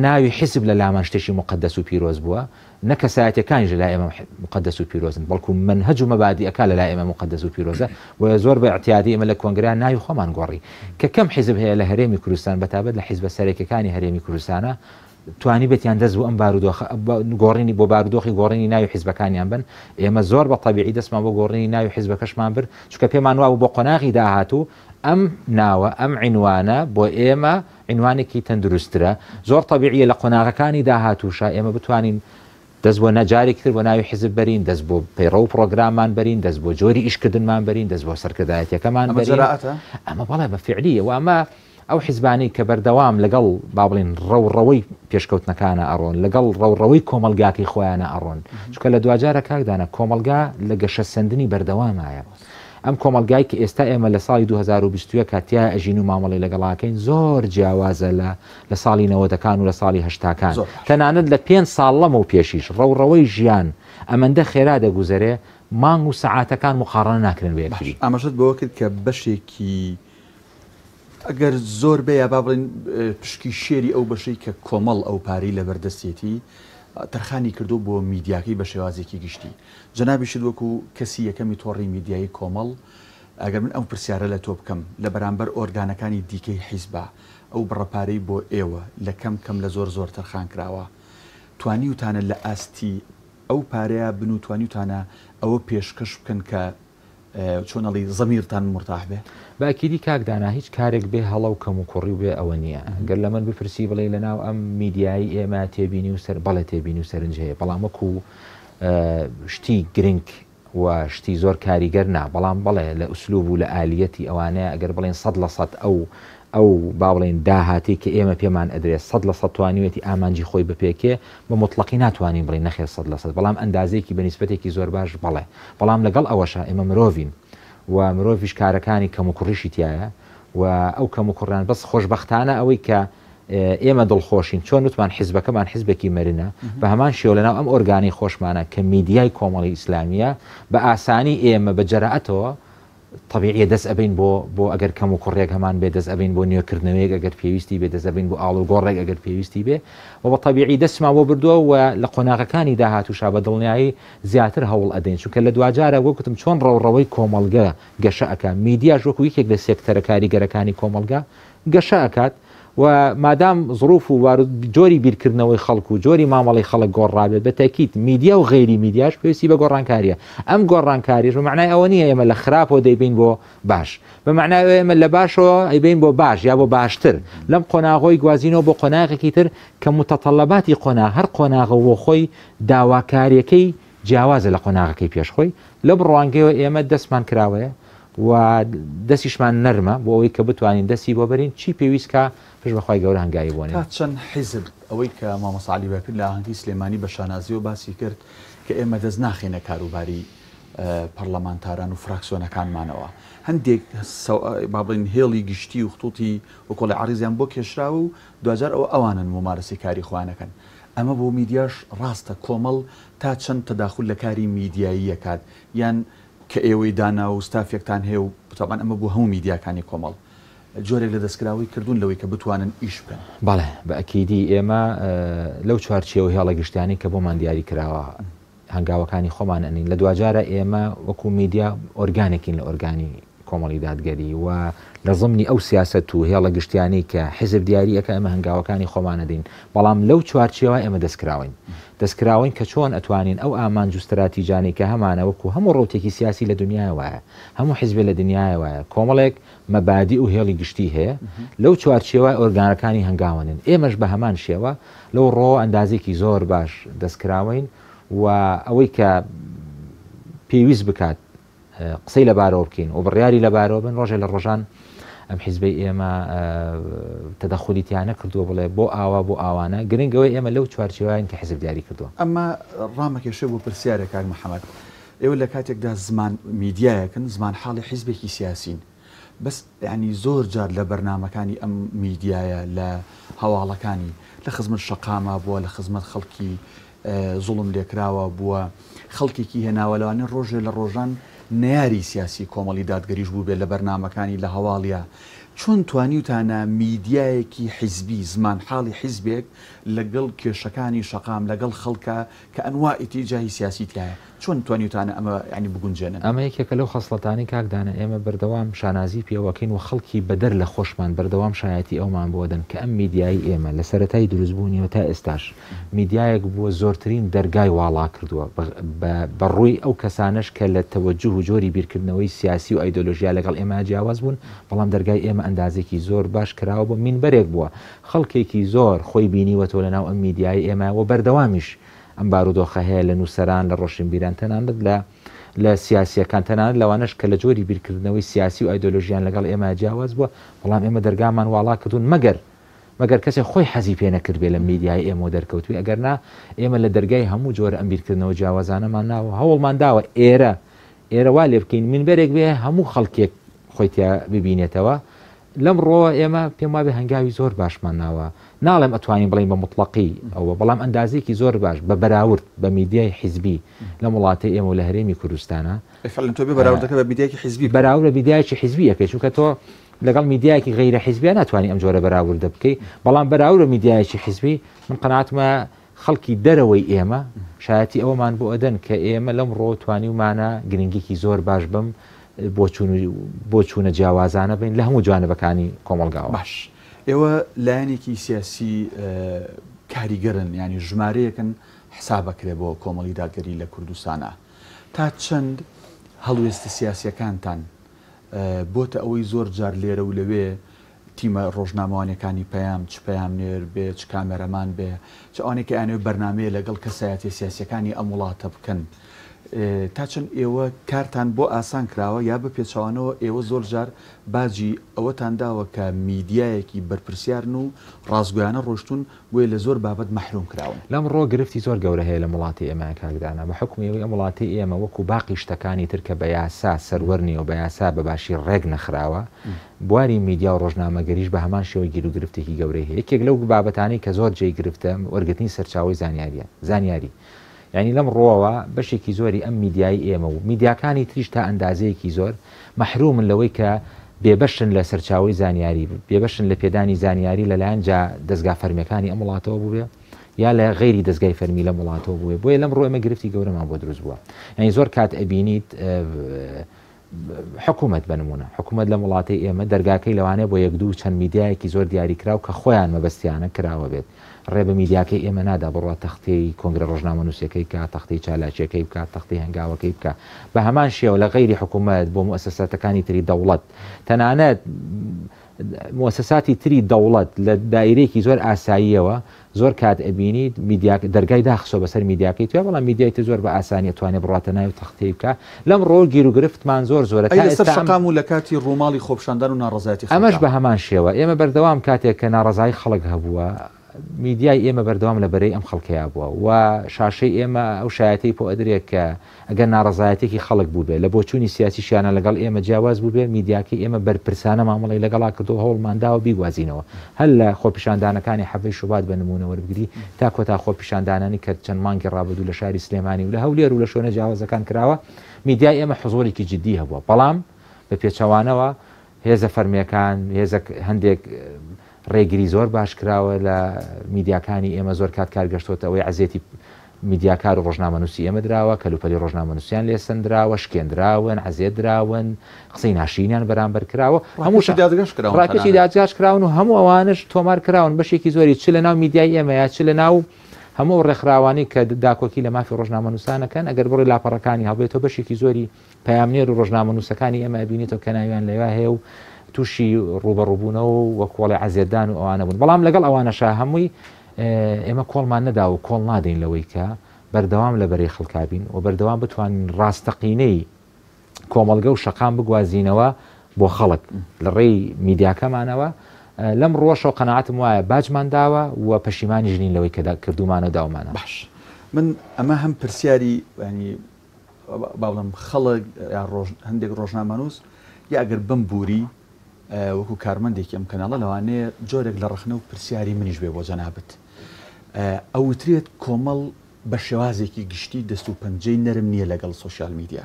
ناوی حیزب لە لامان شتێکی مقدس و پیرۆز بووە نە کەسایەتەکانیش لە ئێمە مقدس و پیرۆزن بەڵکو منهەج و مەبادیئەکان لە لای ئێمە مقدس و پیرۆزە و زۆر بە اعتیادی ئێمە لە کۆنگریان ناوی خۆمان گۆڕی کە کەم حیزب هەیە لە هەرێمی کوردستان بەتابەت لە حیزبە سەرەکیەکانی هەرێمی کوردستانە توانی بێتیان دەست بۆ ئەم بارودۆخە گۆڕینی بۆ بارودۆخی گۆڕینی ناوی حیزبەکانیان بن ئێمە زۆر بە طبیعی دەستمان بۆ گۆڕینی ناوی حیزبەکەشمان برد چونکە پێمان وا بۆ قۆناغی داهاتوو ئەم ناوە ئەم عنوانە بۆ ئێمە عنوانێکی تەندروسترە زۆر طبیعیە لە قۆناغەکانی داهاتووشە ئێمە بتوانین دەست بۆ نەجارێکتر بۆ ناوی حیزب بەرین دەست بۆ پەیڕە و پرۆگراممان بەرین دەست بۆ جۆری ئیشکردنمان بەرین دەست بۆ سەرکردایەتەکەمان بەرین ئەمە بەڵێ بە فعلیە و ئەمە ئەو حیزبانی کە بەردەوام لەگەڵ با بڵێن ڕەوڕەوەی پێشکەوتنەکانە ئەڕۆن لەگەڵ ڕەوڕەوەی کۆمەلگاکەی خۆیانە ئەڕۆن چونکە لە دوجارە کاکدانە کۆمەلگا لە گەشە سندنی بەردەوامایە ئەم کۆمەلگای کە ئێستا ئێمە لە ساڵی 2020 کاتیا ئەژین و مامەڵی لەگەڵاکەین زۆر جیاوازە لە ساڵی 90ەکان و لە ساڵی 80کان تەنانەت لە 5 ساڵ لەمە و پێشیش ڕەوڕەوەی ژیان ئەمەندە خێرا دەگوزەرێ مانگ و سەعاتەکان مقارنە ناکرن بێکری ئاماژەت بەوە کرد کە بەشێکی ئەگەر زۆر بەیە با بڵێن پشکی شێری ئەو بەشەی کە کۆمەڵ ئەو پارەی لە بەردەستێتی تەرخانی کردو بۆ میدیاکەی بە شێوازێکی گشتی جەنابیشت وەکو کەسی یەکەمی تۆڕی میدیایی کۆمەڵ ئەگەر من ئەو پرسیارە لە تۆ بکەم لە بەرامبەر ئۆرگانەکانی دیکەی حیزبە ئەو بڕەپارەی بۆ ئێوە لە کەم لە زۆر تەرخان کراوە توانی وتانە لە ئاستی ئەو پارەیە بن و توانی وتانە ئەوە پێشکەش بکەن کە چۆنەڵی زەمیرتان مرتاح بێ باکیدی کاکدانا هیچ کارێک بێ هەڵە و کەم و کوڕی بێ ئەوە نییە گەر لە من بپرسی بڵێ لەناو ئەم میدیایی ئێمە تێبینی و سەر بەڵێ تێبینی و سەرنج هەیە بەڵام وەکو شتی گرنگ و شتی زۆر کاریگەر نا بەڵام بڵێ لە ئوسلوب و لە ئالیەتی ئەوانەیە ئەگەر بڵێن 100% ئەو با بڵێن داهاتی کە ئێمە پێمان ئەدرێت 100% توانیوێتی ئامانجی خۆی بپێکێ بە مطلقی ناتوانین بڵێن نەخێر 100% بەڵام ئەندازێکی بەنسبەتێکی زۆر باش بڵێ بەڵام لەگەڵ ئەوەشە ئێمە مرۆڤین و مرۆڤیش کارەکانی کەم و کوڕیشی تایە و ئەو کەم و کوڕیان بەس خۆشبەختانە ئەوەی کە ئێمە دڵخۆشین چۆن وتمان حیزبەکەمان حیزبێکی مەرنە بە هەمان شێوە لەناو ئەم ئۆرگانەی خۆشمانە کە میدیای کۆمەڵی ئیسلامیە بە ئاسانی ئێمە بە جەرائەتەوە طبيعيە دەست ئەبین بۆ ئەگەر کەم و کوڕێک هەمان بێ دەست ئەبین بۆ نوێکردنەوەیەک ئەگەر پێویستی بێ دەست ئەبین بۆ ئاڵ و گۆڕێک ئەگەر پێویستی بێ و بە طبیعی دەستمان بۆ بردووە و لە قۆناغەکانی داهاتووشا بە دڵنیایی زیاتر هەوڵ ئەدەین چونکە لە دوجارە وەکوتم چۆن ڕەوڕەوەی کۆمەڵگە گەشە ئەکە میدیاش وەکو یەکێک لە سێکتەرە کاریگەرەکانی کۆمەڵگە گەشە ئەکات و مادام ظروف و جۆری بیرکردنەوەی خەڵکو و جۆری مامەڵی خەڵک گۆڕابێت بە تاکید میدیا و غیری میدیاش پێویستی بە گۆڕانکاریە ئەم گۆڕانکاریش بە معنای ئەوە نییە ئێمە لە خراپەوە دەیبین بۆ باش بە معنای ئێمە لە باشەوە ئەیبین بۆ باش یا بۆ باشتر لەم قۆناغۆی گوازینەوە بۆ قۆناغێکی تر کە متەطەلباتی قۆناغ هەر قۆناغە بۆ خۆی داواکاریەکەی جیاوازە لە قۆناغەکەی پێشخۆی لە بڕوانگەیەوە ئێمە دەستمان کراوەیە و دەستیشمان نەرمە بۆ ئەوەی کە بتوانین دەستی بۆ بەرین چی پێویستکە پێش بەخوای گەورە هەنگاوی بۆنێ تا چەند حیزب ئەوەی کە مامۆستا عەلی بەکر لە ئاهەنگی سلێمانی بە شانازی و باسی کرد کە ئێمە دەست ناخێنە کاروباری پەرلەمانتاران و فراکسیۆنەکانمانەوە هەندێک با بڵین هێڵی گشتی و خطوتی و کۆڵی عریزیان بۆ کێشراوە و دوجار ئەوانن ممارەسی کاری خوانەکەن ئەمە بۆ میدیاش ڕاستە کۆمەڵ تا چەند تەداخل لە کاری میدیایی یەکات یان کە ئێوەی دانا و ستافێکتان هەیە و بتوان ئەمە بۆ هەموو میدیاکانی کۆمەڵ جۆرێک لە دەستکراوی کردوون لەوەی کە بتوانن ئیش بکەن بەڵێ بە ئەکیدی ئێمە لەو چوارچیەوە هێڵە گشتیانی کە بۆمان دیاری کراوە هەنگاوەکانی خۆمان ئەنین لە دوجارە ئێمە وەکو میدیا ئۆرگانێکین لە ئۆرگانی کۆمەڵی دادگەری و لە ضمنی ئەو سیاست و هێڵە گشتیانی کە حزب دیاریەکە ئەمە هەنگاوەکانی خۆمانە دین بەڵام لەو چوارچیەوە ئێمە دەستکراوین کە چۆن ئەتوانین ئەو ئامانج و استراتیجانی کە هەمانە وەکو هەموو ڕوتێکی سیاسی لە دنیای وایە هەموو حیزبێ لە دنیای وایە کۆمەڵێک مەبادی و هێڵی گشتی هەیە لەو چوارچیەوە ئۆرگانەکانی هەنگاوانن ئێمەش بە هەمان شێوە لەو ڕۆ ئەندازێکی زۆر باش دەستکراوین و ئەوەی کە پێویست بکات قسەی لەبارەوە بکەین و بڕیاری لەبارەوە بن ڕۆژێ لە ڕۆژان ئەم حیزبەی ئێمە تەدەخولیتیانە کردووە بڵێ بۆ ئاوا بۆ ئاوانە گرنگەوەی ئێمە لەو چوارچێوەیان کە حیزب دیاری کردووە ئەمە ڕامەکێشە بۆ پرسیارە کاک محەممەد ئێوە لە کاتێکدا زمان میدیایەکەن زمان حاڵی حیزبێکی سیاسین بەس ینی زۆر جار لە بەرنمەکانی ئەم میدیایە لە هەواڵەکانی لە خزمەت شەقامە بووە لە خزمەت خەڵکی زوڵم لێکراوە بووە خەڵکێکی هێناوەلوانە ڕۆژێ لە ڕۆژان نەیاری سیاسی کۆمەڵی دادگەریش بوو بێت لە بەرنمەکانی لە هەواڵە چۆن توانیوتانە میدیایەکی حیزبی زمان حاڵی حیزبێک لەگەڵ کێشەکانی شەقام لەگەڵ خەڵکە کە ئەنواعی جاهی سیاسی تایە چۆن توانیوتانە ئەمە ینی بگونجێنن ئەمە یەکێکە لەو خەسڵەتانی کاکدانە ئێمە بەردەوام شانازی پێوەکەین و خەڵکی بەدەر لە خۆشمان بەردەوام شایەتی ئەومان بۆدەن کە ئەم میدیایی ئێمە لە سەرەتای دروستبوونیەوە تا ئێستاش میدیایەک بووە زۆرترین دەرگای واڵا کردووە بەڕووی ئەو کەسانش کە لە تەوەجه و جۆری بیرکردنەوەی سیاسی و ئایدۆلۆژیا لەگەڵ ئێمە جیاواز بوون بەڵام دەرگای ئێمە ئەندازێکی زۆر باش کراوە بۆ مینبەرێک بووە خەڵکێکی زۆر خۆی بینیوەتەوە لەناو ئەم میدیای ئێمەوە بەردەوامیش ئەم بارودۆخە هەیە لە نووسەران لە ڕۆشنبیران تەنانەت لە سیاسیەکان تەنانەت لەوانش کە لە جۆری بیرکردنەوەی سیاسی و ئایدۆلۆژیان لەگەڵ ئێمە جیاواز بووە بەڵام ئێمە دەرگامان واڵا کردوون مەگەر کسێک خۆی حەزی پێ نەکرد بێ لە میدیای ئێمە دەرکەوتوی ئەگەرنا ئێمە لە دەرگای هەموو جۆرە ئەم بیرکردنەوە جیاوازانەمان ناوە هەوڵمان داوە ئێرە وا لێ بکەین منبەرێک بێ هەموو خەڵکێک خۆی ببینێتەوە لەم ڕۆ ئێمە پێم وابێ هەنگاوی زۆر باشمان ناوە ناڵێم ئەتوانین بڵین بە مطلقی ئەوە بەڵام ئەندازێکی زۆر باش بە بەراورد بە میدیای حیزبی لە وڵاتی ئێمە و لە هەرێمی کوردستانە بەراورد بە میدیایکی حیزبیەکەی چونکە تۆ لەگەڵ میدیایکی غیرە حیزبیان ناتوانانی ئەم جۆرە بەراوردە بکەی بەڵام بەراورد بە میدیایکی حیزبی من قەناعەتمە خەڵکی دەرەوەی ئێمە شایەتی ئەوەمان بۆ ئەدەن کە ئێمە لەم ڕۆ توانیومانە گرنگێکی زۆر باش بم بۆ چوونە جیاوازانە بین لە هەموو جوانبەکانی کۆمەڵگاوە باش ئێوە لایەنێکی سیاسی کاریگەرن ینی ژمارەیەکن حسابەکرێ بۆ کۆمەڵی دادگەری لە کوردستانە تا چەند هەڵوێستە سیاسیەکانتان بۆتە ئەوەی زۆر جار لێرە و لەوێ تیمە ڕۆژنامەوانەکانی پەیام چ پەیامنێر بێ چ کامێرەمان بێ چ ئەوانێکی ئەنوێ بەرنامەیە لەگەڵ کەسایەتی سیاسیەکانی ئەم وڵاتە بکەن تا چەند ئێوە کارتان بۆ ئاسان کراوە یا بە پێچەوانەوە ئێوە زۆر جار باجی ئەوەتان داوە کە میدیایەکی بەرپرسیارن و ڕازگویانە ڕۆشتون بۆیە لە زۆر بابەت مەحروم کراون لەم ڕۆ گرفتی زۆر گەورە هەیە لە وڵاتی ئێمە کاکدانە بە حکومیەوەی ئەم وڵاتی ئێمە وەکو باقی شتەکانی ترکە بە یاسا سەروەرنی و بە یاسا بەباشی ڕێک نەخراوە بواری میدیا و ڕۆژنامەگەریش بە هەمان شێوەی گیر و گرفتێکی گەورەی هەیە یەکێک لەو بابەتانی کە زۆر جێی گرفتە وەرگرتنی سەرچاوی زانیاری یعنی لەم ڕۆوە بەشێکی زۆری ئەم میدیایی ئێمە و میدیاکانی تریش تا ئەندازەیەکی زۆر مەحرومن لەوەی کە بێبەشن لە سەرچاوی زانیاری بێبەشن لە پێدانی زانیاری لەلایەن جا دەستگا فەرمیەکانی ئەم وڵاتەوە بووبێ یا لە غیری دەستگای فەرمی لە وڵاتەوە بووێ بۆیە لەم ڕۆ ئێمە گرفتی گەورەمان بۆ دروست بووە یعنی زۆر کات ئەبینیت حکوومەت بنمونە حکوومەت لە وڵاتی ئێمە دەرگاکەی لەوانەیە بۆ یەک دوو چەند میدیایەکی زۆر دیاریکراو کە خۆیان مەبەستیانە کراوە بێت ڕێ بە میدیاکەی ئێمە نادا بڕوە تەختەی کۆنگرە ڕۆژنامە نووسەکەی بکات تەختەی چالاکیەکەی بکات تەختەی هەنگاوەکەی بکە بە هەمان شێوە لە غیری حکوومەت بۆ مؤسساتەکانی تری دەوڵەت تەنانەت مؤسساتی تری دەوڵەت لە دایرەیەکی زۆر ئاساییەوە زۆر کات ئەبینیت دەرگای داخسۆ بەسەر میدیاکەی توێ بەڵام میدیای زۆر بە ئاسانی توانێت بڕاتە ناوی تەختەی بکە لەم ڕۆ گیر و گرفتمان زۆر زۆرە شقام و لە کاتی ڕووماڵی خۆپشاندان و ناڕزایەتی ئەمەش بە هەمان شێوە ئێمە بەردەوام کاتێک کە ناڕزایی خەڵک هەبووە میدیای ئێمە بەردەوام لە بەرەی ئەم خەڵکەیە بووە و شاشەی ئێمە ئەو شایەتی بۆ ئەدرێت کە ئەگەر ناڕزایەتێکی خەڵک بوو بێت لە بۆچوونی سیاسیشیانە لەگەڵ ئێمە جیاواز بوو بێت میدیاکەی ئێمە بەرپرسانە مامەڵی لەگەڵا کردو هەوڵمانداوە بیگوازینەوە هەر لە خۆپیشاندانەکانی حەفەی شوبات بە نمونە وەربگری تا کۆتا خۆپیشاندانانی کە چەند مانگی ڕابردوو لە شاری سلێمانی و لە هەولێر و لە شوێنە جیاوازەکان کراوە میدیای ئێمە حزۆرێکی جددی هەبووە بەڵام بە پێچەوانەوە هێزە فەرمیەکان هێزە هەندێک ڕێگری زۆر باش کراوە لە میدیاکانی ئێمە زۆر کات کارگەشتۆتە ئەوەی عزیێتی میدیاکار و ڕۆژنامەنووسی ئێمە درراوە کەلوپەلی ڕۆژنامەنووسیان لێ سندراوە شکێنراون عزیێت دراون قسەی ناشینیان بەرامبەر کراوە هەموو ڕاکەشی دادگاش کراون و هەموو ئەوانش تۆمار کراون بەشێکی زۆری چ لە ناو میدیای ئێمە یا چ لە ناو هەموو ڕێکخراوانی کە داکۆکی لە مافی ڕۆژنامەنووسانەکەن ئەگەر بڕی لاپەڕەکانی هەڵبێتەوە بەشێکی زۆری پەیامنێر و ڕۆژنامەنووسەکانی ئێمە بینێتەوە کە ناویان لەوە هەیە و تووشی ڕوبەڕووبوونەوە وە کۆڵی عزیێدان و ئەوانە بوون بەڵام لەگەڵ ئەوانەشا هەمووی ئێمە کۆڵمان نەدا و کۆڵ نادەین لەوەی کە بەردەوام لە بەرەی خەڵکابین و بەردەوام بتوانین ڕاستەقینەی کۆمەڵگە و شەقام بگوازینەوە بۆ خەڵک لە ڕێی میدیاکەمانەوە لەم ڕۆژەوە قەناعەتم وایە باجمان داوە و پەشیمانی ژنین لەوەی کە کردومانە داومانە باش من ئەمە هەم پرسیاری ینی باڵم خەڵک هەندێک ڕۆژنامەنووس یا ئەگەر بم بووری وەکو کارمەندێکی ئەم کەناڵە لەوانەیە جۆرێک لە ڕخنە و پرسیاری منیش بێ بۆ جەنابەت ئەوترێت کۆمەڵ بە شێوازێکی گشتی دەست و پەنجەی نەرم نییە لەگەڵ سوۆسیال میدیا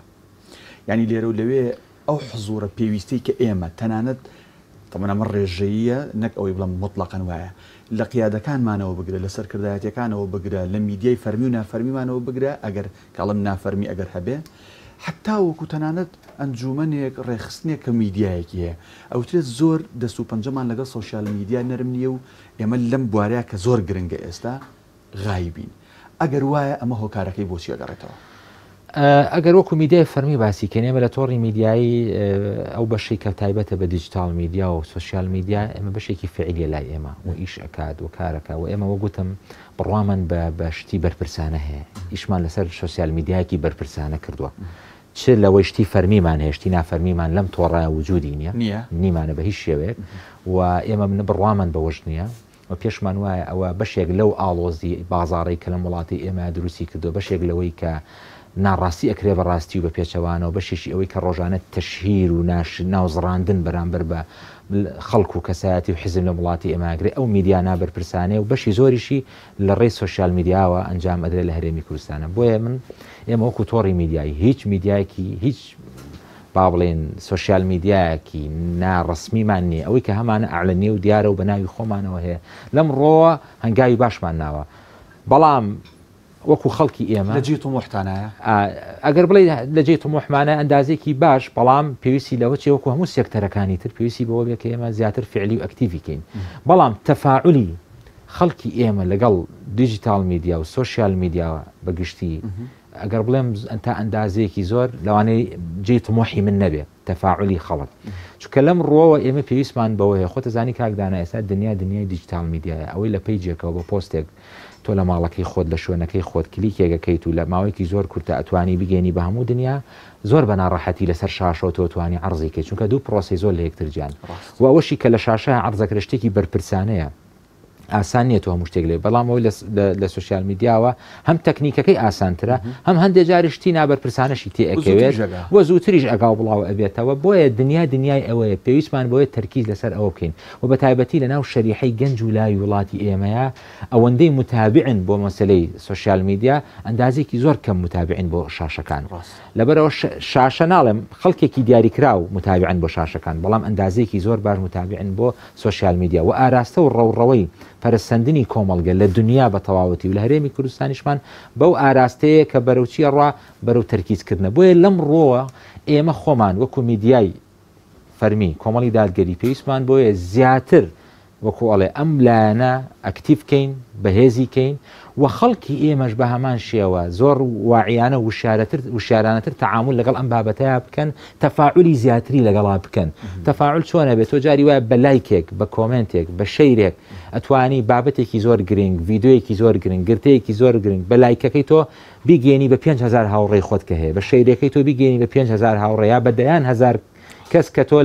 ینی لێرە و لەوێ ئەو حزوورە پێویستی کە ئێمە تەنانەت تەمەنەمە ڕێژەیە نەک ئەوەی بڵم مطلقاً وایە لە قیادەکانمانەوە بگرە لە سەرکردایەتەکانەوە بگرە لە میدیای فەرمی و نافەرمیمانەوە بگرە ئەگەر کاڵم نافەرمی ئەگەر هەبێ حتا وەکو تەنانەت ئەنجومەنێک ڕێخستنێک کە میدیایەکی هەیە ئەوترێت زۆر دەست و پەنجەمان لەگەڵ سوۆسیال میدیا نەرم نییە و ئێمە لەم بوارەیە کە زۆر گرنگە ئێستا غایبین ئەگەر وایە ئەمە هۆکارەکەی بۆچی ئەگەڕێتەوە ئەگەر وەکو میدیای فەرمی باسی کەنێمە لە تۆڕی میدیایی ئەو بەشی کە تایبەتە بە دیجیتال میدیا و سوۆسیال میدیا ئێمە بەشێکی فعلیە لای ئێمە و ئیش ئەکات و کارەکە و ئێمە وەگوتم بڕوامان بە شتی بەرپرسانە هەیە ئیشمان لەسەر سوۆسیال میدیایەکی بەرپرسانە کردووە چ لەوەی شتی فەرمیمان هێشتی نافەرمیمان لەم تۆڕە وجودی نییە نیمانە بە هیچ شێوەیەک و ئێمە بڕوامان بەوەش نییە و پێشمان وایە ئەوە بەشێک لەو ئاڵۆزی بازاڕی کە لە وڵاتی ئێمە دروستی کردو بەشێک لەوەی کە ناڕاستی ئەکرێ بەڕاستی و بە پێچەوانەوە بەشێکی ئەوەی کە ڕۆژانە تەشهیر و ناوزڕاندن بەرامبەر بە خەڵک و کەسایەتی و حیزم لە وڵاتی ئێماگرێ ئەو میدیا نابەرپرسانەیە و بەشی زۆریشی لە ڕێی سوۆسیال میدیاوە ئەنجام ئەدرێت لە هەرێمی کوردستانە بۆیە من ئێمە وەکو تۆڕی میدیایی هیچ میدیایەکی هیچ با بڵێن سوۆسیال میدیایەکی ناڕسمیمان نییە ئەوەی کە هەمانە ئەعلەنیە و دیارە و بەناوی خۆمانەوە هەیە لەم ڕۆوە هەنگاوی باشمان ناوە بەڵام وەکو خەڵکی ئێمە لەجێ تۆمۆحتانایە ئەگەر بڵێ لەجێ تۆمۆحمانە ئەندازێکی باش بەڵام پێویستی لەوە چێ وەکو هەموو سێکتەرەکانی تر پێویستی بەوە بێت کە ئێمە زیاتر فعلی و ئەکتیڤیکەین بەڵام تەفاعلی خەڵکی ئێمە لەگەڵ دیجیتال میدیا و سوۆسیال میدیا بەگشتی ئەگەر بڵێم تا ئەندازەیەکی زۆر لەوانەیە جێ تۆمۆحی من نەبێت تەفاعلی خەڵک چونکە لەم ڕۆوە ئێمە پێویستمان بەوەیە خۆتە زانی کاکدانە ئێستا دنیای دیجیتال میدیایە ئەوەی لە پیجێکەوە بە پۆستێک تۆ لە ماڵەکەی خۆت لە شوێنەکەی خۆت کلیکێکەکەیت و لە ماوەیەکی زۆر کورتە ئەتوانی بگەێنی بە هەموو دنیا زۆر بە ناڕەحەتی لەسەر شاشەوە تۆ توانی عەرزیکەی چونکە دوو پرۆسی زۆر لە یەکتر جیان و ئەوەشی کە لە شاشە عەرزەکە شتێکی بەرپرسانەیە ئاسان نیە تۆ هەموو شتێک لێ بەڵام ئەوی لە سوسیال میدیاوە هەم تەکنیکەکەی ئاسانترە هەم هەندێک جاری شتی نابەرپرسانەشی تێ ئەکەوێت وە زووتریش ئەگاو بڵاو ئەبێتەوە بۆیە دنیای ئەوەیە پێویستمان بۆیە تەرکیز لەسەر ئەوە بکەین و بە تایبەتی لە ناو شەریحەی گەنج و لای وڵاتی ئێمەیە ئەوەندەی متابعن بۆ مەسلەی سوسیال میدیا ئەندازێکی زۆر کەم متابعین بۆ شاشەکان لەبەرەوە شاشە ناڵێم خەڵکێکی دیاریکراو متابعن بۆ شاشەکان بەڵام ئەندازێکی زۆر باش متابعن بۆ سوسیال میدیا و ئاراستە و ڕەوڕەوەی پەرسەندنی کۆمەڵگە لە دنیا بە تەواوەتی و لە هەرێمی کوردستانیشمان بەو ئاراستەیە کە بەرەوچیە ڕوا بەرەو تەرکیزکردنە بۆیە لەم ڕۆوە ئێمە خۆمان وەکو میدیای فەرمی کۆمەڵی دادگەری پێویستمان بۆیە زیاتر وەکو ئەڵێ ئەم لایەنە ئەکتیڤکەین بەهێزیکەین و خەڵکی ئێمەش بە هەمان شێوە زۆر واعیانە وشارانەتر تەعامل لەگەڵ ئەم بابەتەیە بکەن تەفاعولی زیاتری لەگەڵا بکەن تەفاعل چۆنە بێت تۆ جاری وایە بە لایکێک بە کۆمنتێک بە شەیرێک ئەتوانی بابەتێکی زۆر گرنگ ڤیددیویەکی زۆر گرنگ گرتەیەکی زۆر گرنگ بە لایکەکەی تۆ بیگەێنی بە 5,000 هاوڕێی خۆت کە هەیە بە شەیرەکەی تۆ بیگەێنی بە 5,000 هاوڕێیا بە دەیان هزار کەس کە تۆ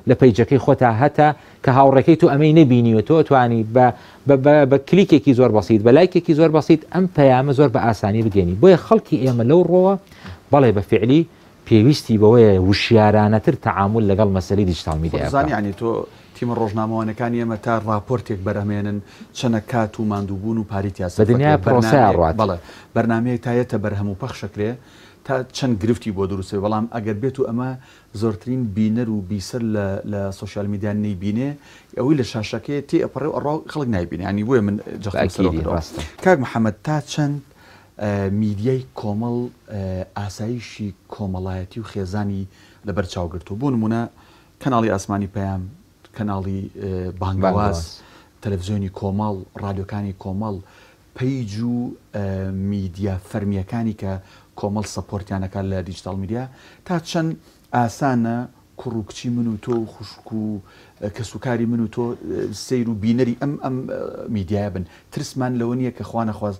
لە پەیجەکەی خۆتا هەتا کە هاوڕێکەکەی تو ئەمەی نەبینیوە تۆ توانی بە کلیکێکی زۆر بەسیت بە لایکێکی زۆر بەسیت ئەم پەیامە زۆر بە ئاسانی بگەێنی بۆیە خەڵکی ئێمە لەو ڕۆوە بەڵێ بە فعلی پێویستی بەوەیە وشیارانەتر تەعامل لەگەڵ مەسەلەی دیجیتال میدیا زانیانی تۆ تیمە ڕۆژنامەوانەکانی ئێمە تا راپۆرتێک بەرهەمێنن چەنە کات و ماندووبوون و پاریتیاس بە دنیا پرۆسەیە ڕات بەڵێ بەرنمەیەک تایەتە بەرهەم و پەخشەکرێ تا چەند گرفتی بۆ دروستێ بەڵام ئەگەر بێت و ئەمە زۆرترین بینەر و بیسەر لە سوسیال میدیا نەیبینێ ئەوەی لە شاشەکەی تێ ئەپەڕێ و ئەڕاو خەڵک نایبینێ ینی بۆیە من کاک محەممەد تا چەند میدیای کۆمەڵ ئاسایشی کۆمەڵایەتی و خێزانی لەبەر چاوگرتو بۆ نمونە کەناڵی ئاسمانی پەیام کەناڵی بانگواز تەلەڤیزیۆنی کۆمەڵ ڕادیۆکانی کۆمەڵ پەیج و میدیا فەرمیەکانی کە کۆمەڵ سەپۆرتیانەکان لە دیجیتال میدیا تا چەند ئاسانە کوڕ و کچی من و تۆ خوشک و کەسوکاری من و تۆ سیر و بینەری ئەم میدیایە بن ترسمان لەوە نییە کە خوا نەخواز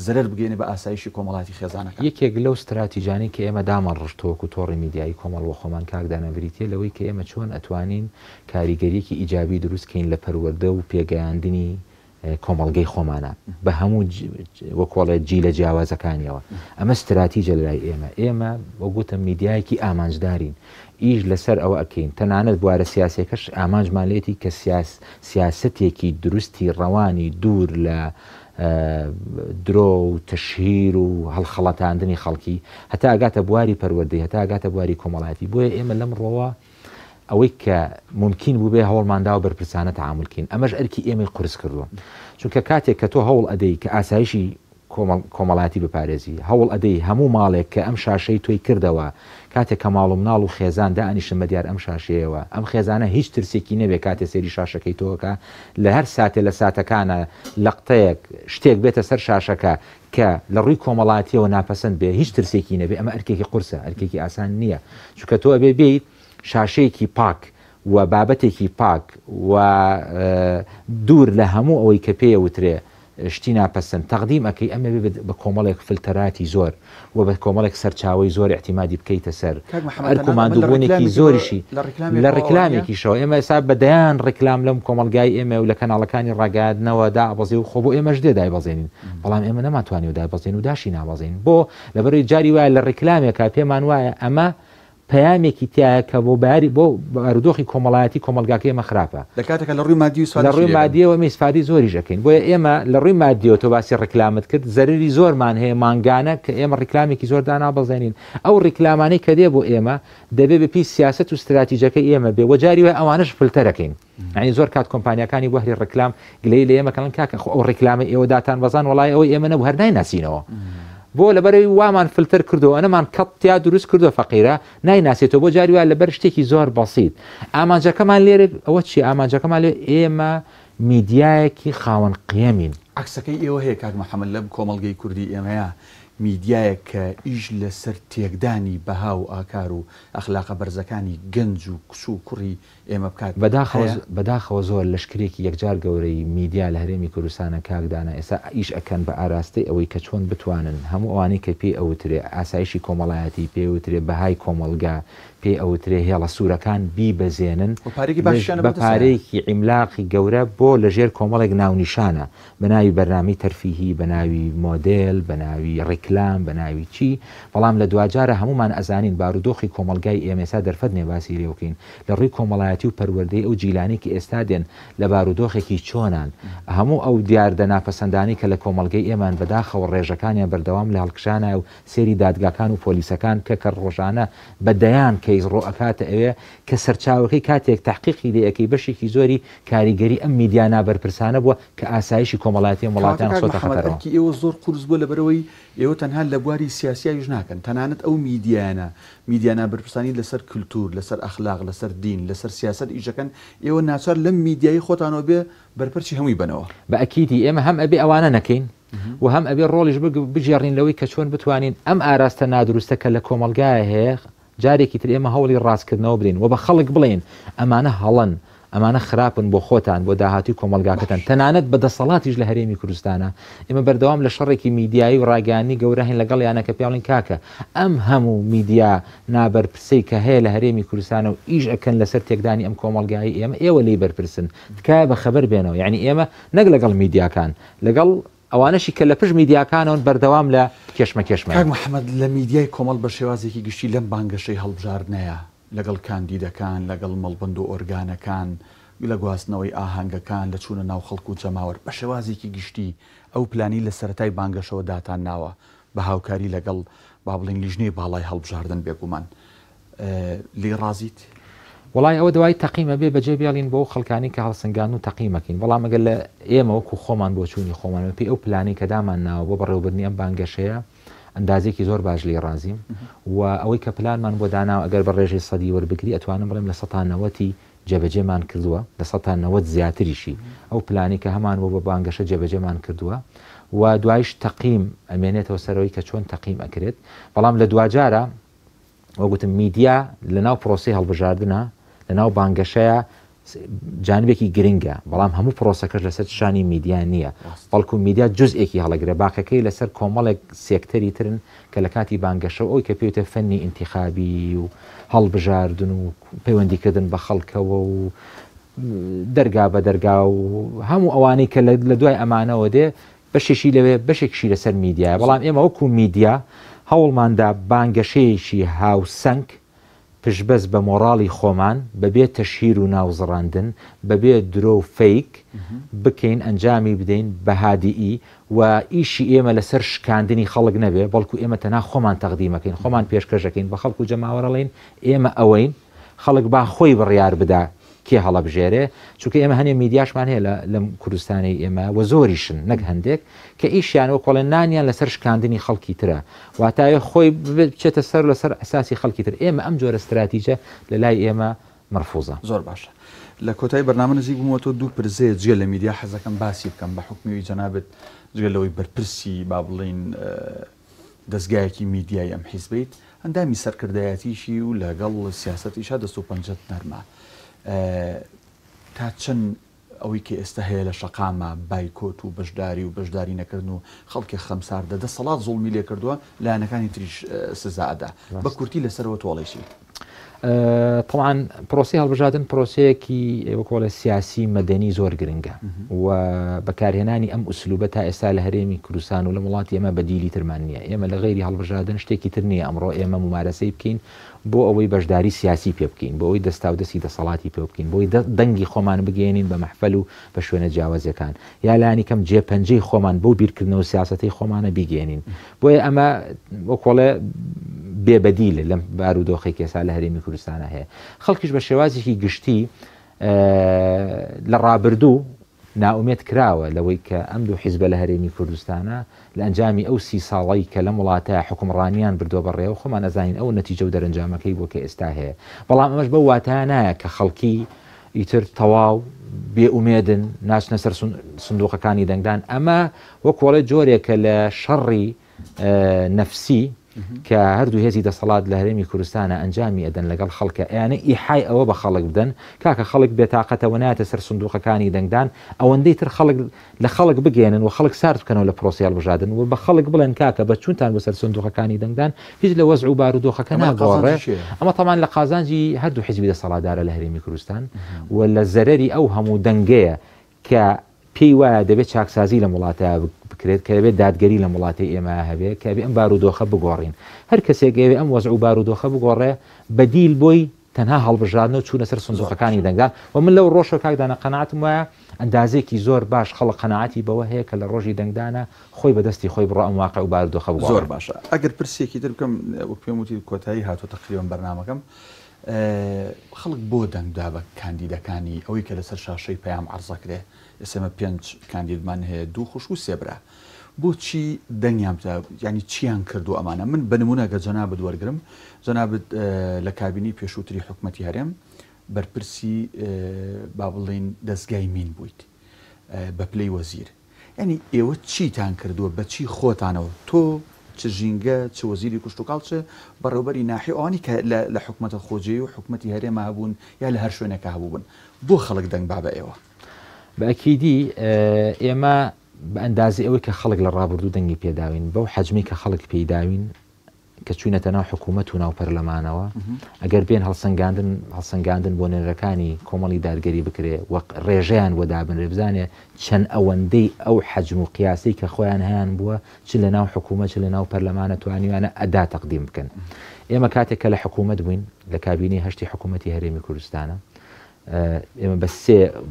زەرەر بگەێنێ بە ئاسایشی کۆمەڵاتی خێزانەکە یەکێک لەو استراتیژانی کە ئێمە دامان ڕشتۆوەکو تۆڕی میدیایی کۆمەڵ وە خۆمان کاکدانەبریتێ لەوەی کە ئێمە چۆن ئەتوانین کاریگەریەکی ئیجابی دروستکەین لە پەروەردە و پێگەیاندنی کۆمەڵگەی خۆمانە بە هەموو وەکۆڵێت جی لە جیاوازەکانیەوە ئەمە استراتیژە لای ئێمە وەگوتە میدیایەکی ئامانجدارین ئیش لەسەر ئەوە ئەکەین تەنانەت بوارە سیاسەکەش ئامانجمالێتی کە سیاسەتێکی دروستی ڕەوانی دوور لە درۆ و تەشهیر و هەڵخەڵەتاندنی خەڵکی هەتا ئاگاتە بواری پەروەردەی هەتا ئاگاتە بواری کۆمەڵاتی بۆیە ئێمە لەم ڕۆوە ئەوەی کە ممکن بوو بێ هەوڵماندا و بەرپرسانە تەعاملکەین ئەمەش ئەرکی ئێمەی قورس کردووە چونکە کاتێک کە تۆ هەوڵ ئەدەی کە ئاسایشی کۆمەڵاتی بپارێزی هەوڵ ئەدەی هەموو ماڵێک کە ئەم شاشەی تۆی کردەوە کاتێک کە ماڵ و مناڵ و خێزان دائنیشن بە دیار ئەم شاشەیەوە ئەم خێزانە هیچ ترسێکی نەبێ کاتێ سێری شاشەکەی تۆکە لە هەر ساتێ لە ساتەکانە لە قتەیەک شتێک بێتە سەر شاشەکە کە لە ڕووی کۆمەڵاتیەوە ناپەسەند بێ هیچ ترسێکی نەبێ ئەمە ئەرکێکی قورسە ئەرکێکی ئاسان نییە چونکە تۆ ئەبێ بێیت شاشەیەکی پاک و بابەتێکی پاک و دوور لە هەموو ئەوەی کە پێوترێ شتی ناپەسەند تەقدیم ئەەکەی ئەمە بە کۆمەڵێک فلتەراتی زۆر و بە کۆمەڵێک سەرچاوی زۆر احتیمادی بکەیتە سەر ئەرکوماندووبوونێکی زۆریشی لە ڕێکلامێکیشەوە ئێمە ئێستا بەدەیان ڕێکلام لەم کۆمەلگای ئێمە و لە کەناڵەکانی ڕاگەاندنەوە دابەزی و خۆ بۆ ئێمەش دێ دایبەزێنین بەڵام ئێمە نەماتوانانی و دایبەزین و داشی نابەزین بۆ لەبەرەوەی جاری وایە لە ڕێکلامێکە پێمان وایە ئەمە پەیامێکی تایە کە بۆ باری بۆ بارودۆخی کۆمەڵایەتی کۆمەلگاکە ئێمە خراپە دەکاتێکە لە ڕووی مادی و لە ڕووی مادیەوە میسفادی زۆری ژەکەین بۆیە ئێمە لە ڕووی مادیەوە تۆ باسی ڕێکلامت کرد زەرری زۆرمان هەیە مانگانە کە ئێمە ڕێکلامێکی زۆر دانابەزێنین ئەو ڕێکلامانەی کە دێ بۆ ئێمە دەبێت بەپی سیاست و استراتیژەکەی ئێمە بێ وەجاری وای ئەوانش فلتەرەکەین ینی زۆر کات کۆمپانیەکانی بۆ هەری ڕێکلام گلەی لە ئێمە کەڵن کاکە ئەو ڕێکلامە ئێوە داتان بەزان وڵای ئەوەی ئێمە نەبوو هەر نایناسینەوە بۆ لەبەرەوەی وامان فلتەر کردو ئەنەمان کەڵتیا دروست کردو فەقیرە نایناسێتەوە بۆ جاری وای لەبەر شتێکی زۆر بەسیط ئامانجەکەمان لێرە ئەوە چی ئامانجەکەمان لێ ئێمە میدیایەکی خاوەن قیەمین عکسەکەی ئێوە هەیە کاک محەممەد لەم کۆمەڵگەی کوردی ئێمەیە میدیایە کە ئیش لەسەر تێکدانی بەها و ئاکار و ئەخلاقە بەرزەکانی گەنج و کچ و کوڕی ئێمە بکات بەداخەوە زۆر لەشکرێکی یەکجار گەورەی میدیا لە هەرێمی کوردستانە کاکدانە ئێستا ئیش ئەکەن بە ئاراستەی ئەوەی کە چۆن بتوانن هەموو ئەوانەی کە پێی ئەوترێ ئاسایشی کۆمەڵایەتی پێوترێ بەهای کۆمەلگا پێی ئەوترێ هێڵە سوورەکان بیبەزێنن بە پارەیەکی عیملاقی گەورە بۆ لەژێر کۆمەڵێک ناونیشانە بە ناوی بەرنامەی تەرفیهی بە ناوی مۆدل بە ناوی ڕیکلام بە ناوی چی بەڵام لە دوجارە هەمومان ئەزانین بارودۆخی کۆمەلگای ئێمێسا دەرفەت نێواسی لێ بکەین لە ڕووی کۆمەڵایەتی و پەروەردەی ئەو جیلانێکی ئێستا دێن لە بارودۆخێکی چۆنان هەموو ئەو دیاردە ناپەسەندانی کە لە کۆمەلگەی ئێمان بەداخەوە ڕێژەکانیان بەردەوام لە هەڵکشانە و سێری دادگاکان و پۆلیسەکان کە ڕۆژانە بەدەیان کەیز ڕۆ ئەکاتە ئەوێ کە سەرچاوەکەی کاتێک تحقیقی لەکەی بەشێکی زۆری کاریگەری ئەم میدیا نابەرپرسانە بووە کە ئاسایشی کۆمەڵاتی وڵاتیان سۆتە خەتەرەوە ئێوە زۆر قورس بووە لەبەرەوەی ئێوە تەنها لە بواری سیاسیایش ناکەن تەنانەت ئەو میدیا نابەرپرسانی لەسەر کللتور لەسەر ئەخلاق لەسەر دین لەسەر سیاست ئیشەکەن ئێوە ناچار لەم میدیای خۆتانەوە بێ بەرپەرچی هەمووی بنەوە بە ئەکیدی ئێمە هەم ئەبێ ئەوانە نەکەین و هەم ئەبێ ڕۆڵیش بژێڕین لەوەی کە چۆن بتوانین ئەم ئاراستە نادروستە کە لە کۆمەلگایە هەیە جارێکی تر ئێمە هەوڵی ڕاستکردنەوە بدەین و بە خەڵک بڵێن ئەمانە هەڵەن ئەمانە خراپن بۆ خۆتان بۆ داهاتی کۆمەلگاکەتان تەنانەت بەدەسەڵاتیش لە هەرێمی کوردستانە ئێمە بەردەوام لە شەڕێکی میدیایی و ڕاگەیاندنی گەورە هین لەگەڵ یانە کە پیاڵین کاکە ئەم هەموو میدیا نابەرپرسەی کە هەیە لە هەرێمی کوردستانە و ئیش ئەکەن لەسەر تێکدانی ئەم کۆمەلگایی ئێمە ئێوە لێی بەرپرسن تکایە بە خەبەر بێنەوە یعنی ئێمە نەک لەگەڵ میدیاکان لەگەڵ ئەوانەشی کە لە پشت میدیاکانەوە بەردەوام لە کێشمە کاک محەممەد لە میدیای کۆمەڵ بە شێوازێکی گشتی لەم بانگەشەی هەڵبژاردنەیە لەگەڵ کاندیدەکان لەگەڵ مەڵبند و ئۆرگانەکان لە گواستنەوەی ئاهەنگەکان لە چوونە ناو خەڵک و جەماوەر بە شێوازێکی گشتی ئەو پلانی لە سەرەتای بانگەشەوە داتان ناوە بە هاوکاری لەگەڵ با بڵین لیژنەی باڵای هەڵبژاردن بێگومان لێ ڕازیت وڵای ئەوە دوای تەقیمە بێ بەجێ بێڵین بۆ خەڵکانی کە هەڵسەنگان و تەقیمەکەین بەڵام ئەگەر لە ئێمە وەکو خۆمان بۆ چوونی خۆمان پێی ئەو پلانی کە دامان ناوە بۆ بەڕێوەبردنی ئەم بانگەشەیە ئەندازێکی زۆر باش لێ ڕازیم و ئەوەی کە پلانمان بۆ داناوە ئەگەر بە ڕێژەی سەدی وەربگری ئەتوانم بڵێم لە 190 جێبەجێمان کردووە لە 190 زیاتریشی ئەو پلانی کە هەمان بۆ بە بانگەشە جێبەجێمان کردووە و دوایش تەقیم ئەمێنێتەوە سەرەوەی کە چۆن تەقیم ئەکرێت بەڵام لە دوجارە وەگوتم میدیا لە ناو پرۆسی هەڵبژاردنە لە ناو بانگەشەیە جانبێکی گرنگە بەڵام هەموو پرۆسەکەش لەسەر شانی میدیا نییە بەڵکو میدیا جزئێکی هەڵەگرێ باقەکەی لەسەر کۆمەڵێک سێکتەری ترن کە لە کاتی بانگەشە ئەوی کە پێوتە فەنی ئینتیخابی و هەڵبژاردن و پەیوەندیکردن بە خەڵکەوە و دەرگا بە دەرگا و هەموو ئەوانەی کە لە دوای ئەمانەوە دێ بەشێکی لەوێ بەشێکشی لەسەر میدیایە بەڵام ئێمە وەکو میدیا هەوڵماندا بانگەشەیەکی هاوسەنگ پشبەز بە مۆراڵی خۆمان بەبێ تەشهیر و ناوزڕاندن بەبێ درۆ و فەیک بکەین ئەنجامی بدەین بە هادیئی و ئیشی ئێمە لەسەر شکاندنی خەڵک نەبێ بەڵکو ئێمە تەنها خۆمان تەقدیمەکەین خۆمان پێشکەشەکەین بە خەڵک و جەماوەڕەڵین ئێمە ئەوەین خەڵک با خۆی بڕیار بدا کێ هەڵەبژێرێ چونکە ئێمە هەنێ میدیاشمان هەیە لە کوردستانی ئێمە و زۆریشن نەک هەندێک کە ئیشیانەوە کۆڵێنانیان لەسەر شکاندنی خەڵکی ترە واتایە خۆی بچێتە سەر لەسەر ئەساسی خەڵکی تر ئێمە ئەم جۆرە استراتیجە لە لای ئێمە مەرفوزە زۆر باشە لە کۆتایی بەرنامە نزیک بوومەوە دوو پرزێ جێ لە میدیا حەزەکەم باسی بکەم بە حکمیوی جەنابەت جگە لەوەی بەرپرسی با بڵین دەستگایەکی میدیای ئەم حیزبیت ئەندامی سەرکردایەتیشی و لەگەڵ سیاسەتیشا دەست و پەنجەت نەرمە تا چەند ئەوەی کە ئێستا هەیە لە شەقامە بایکۆت و بەشداری و بەشداری نەکردن و خەڵکی خەمسار دەدە سەڵات زوڵمی لێ کردووە لایەنەکانی تریش سزادا بە کورتی لەسەرەوە تۆڵیشی طبعاً پرۆسی هەڵبژاردن پرۆسەیەکی وەکۆڵە سیاسی مەدەنی زۆر گرنگە و بەکارهێنانی ئەم ئوسلوبە تا ئێستا لە هەرێمی کوردستان و لە وڵاتی ئێمە بەدیلی ترمان نییە ئێمە لە غەیری هەڵبژاردن شتێکی تر نییە ئەمڕۆ ئێمە ممارەسەی بکەین بۆ ئەوەی بەشداری سیاسی پێ بکەین بۆ ئەوەی دەستا و دەستی دەسەڵاتی پێ بکەین بۆی دەنگی خۆمان بگەێنین بە مەحفەل و بە شوێنە جیاوازەکان یا لانی کەم جێپەنجەی خۆمان بۆ بیرکردنەوە سیاسەتی خۆمانە بیگەێنین بۆیە ئەمە وەکۆڵێ بێبەدیل لەم بارودۆخی کێسا لە هەرێمی کوردستانە هەیە خەڵکیش بە شێوازێکی گشتی لە ڕابردوو ناومێت کراوە لەوەی کە ئەم دوو حیزبە لە هەرێمی کوردستانە لە ئەنجامی ئەو 30 ساڵی کە لە وڵاتە حکومڕانیان بردۆ بەڕێوە خۆمان نەزانین ئەو نەتیجە و دەرەنجامەکەی بۆ کە ئێستا هەیە بەڵام ئەمەش بە واتایە نایە کە خەڵکی ئیتر تەواو بێئومێدن ناچنە سەر سندوقەکانی دەنگدان ئەمە وەک وەڵێ جۆرێکە لە شەڕی نەفسی کە هەردوو هێزی دەسەڵات لە هەرێمی کوردستانە ئەنجامی ئەدەن لەگەڵ خەڵکە یانە ئیحای ئەوە بە خەڵک بدەن کاکە خەڵک بێتاقەتەوە نایەتە سەر سندوقەکانی دەنگدان ئەوەندەی تر خەڵک لە خەڵک بگێنن و خەڵک سارد بکەنەوە لە پرۆسیال بژادن و بە خەڵک بڵێن کاکە بە چونتان بەسەر سندوقەکانی دەنگدان هیچ لە وەزع و بارودۆخەکە ناگۆڕێ ئەمە تەمان لە قازانجی هەردوو حیزبی دەسەڵاتدارە لە هەرێمی کوردستان و لە زەرەری ئەو هەموو دەنگەیە کە پێی وایە دەبێت چاکسازی لە وڵاتە بکرێت کە دەبێت دادگەری لە وڵاتی ئێمە هەبێ کە ئەم بارودۆخە بگۆڕین هەر کەسێک ئێوێ ئەم وەزع و بارودۆخە بگۆڕێ بەدیل بۆی تەنها هەڵبژاردنەوە چوونە سەر سندوقەکانی دەنگدان و من لەو ڕۆژە کاکدانە قەناعەتم وایە ئەندازێکی زۆر باش خەڵک قەناعەتی بەوە هەیە کە لە ڕۆژی دەنگدانە خۆی بەدەستی خۆی بڕە ئەم واقع و بارودۆخە بگۆڕێ زۆر باشە ئەگەر پرسێکی تر بکەم وەک پێم وتی کۆتایی هاتووە تەقریباً بەرنامەکەم خەڵک بۆ دەنگدا بە کاندیدەکانی ئەوەی کە لەسەر شاشەی پەیام عەرزەکرێ ئێسمە 5 کاندیدمان هەیە 2 خوش و سێبرا بۆچی دەنگیان ینی چیان کردو ئەمانە من بە نمونەگە جەنابەت وەرگرم جەنابەت لە کابینی پێشووتری حکوومەتی هەرێم بەرپرسی با بڵێن دەستگای مین بوویت بە پلەی وەزیر ینی ئێوە چیتان کردووە بە چی خۆتانەوە تۆ چ ژینگە چ وەزیری کوشتتوکڵ چ بەڕێوبەری ناحیەوانی کە لە حکوومەتە خۆجێ و حکوومەتی هەرێمە هەبوون یا لە هەر شوێنێکە هەبووبن بۆ خەڵک دەنگ با بە ئێوە بەئەکیدی ئێمە بە ئەندازی ئەوەی کە خەڵک لە ڕابردوو دەنگی پێداوین بەو حەجمی کە خەڵک پێداوین کە چوونەتە ناو حکوومەت و ناو پەرلەمانەوە ئەگەر بێن هەڵسەنگاندن بۆ نێرەکانی کۆمەڵی دادگەری بکرێ وەک ڕێژەیان وەدابنرێ بزانێ چەند ئەوەندەی ئەو حەجم و قیاسی کە خۆیان هەیان بووە چ لە ناو حکوومەت چ لە ناو پەرلەمانە توانیوانە ئەدا تەقدیم بکەن ئێمە کاتێک کە لە حکوومەت بووین لە کابینی هەشتی حکوومەتی هەرێمی کوردستانە ئێمە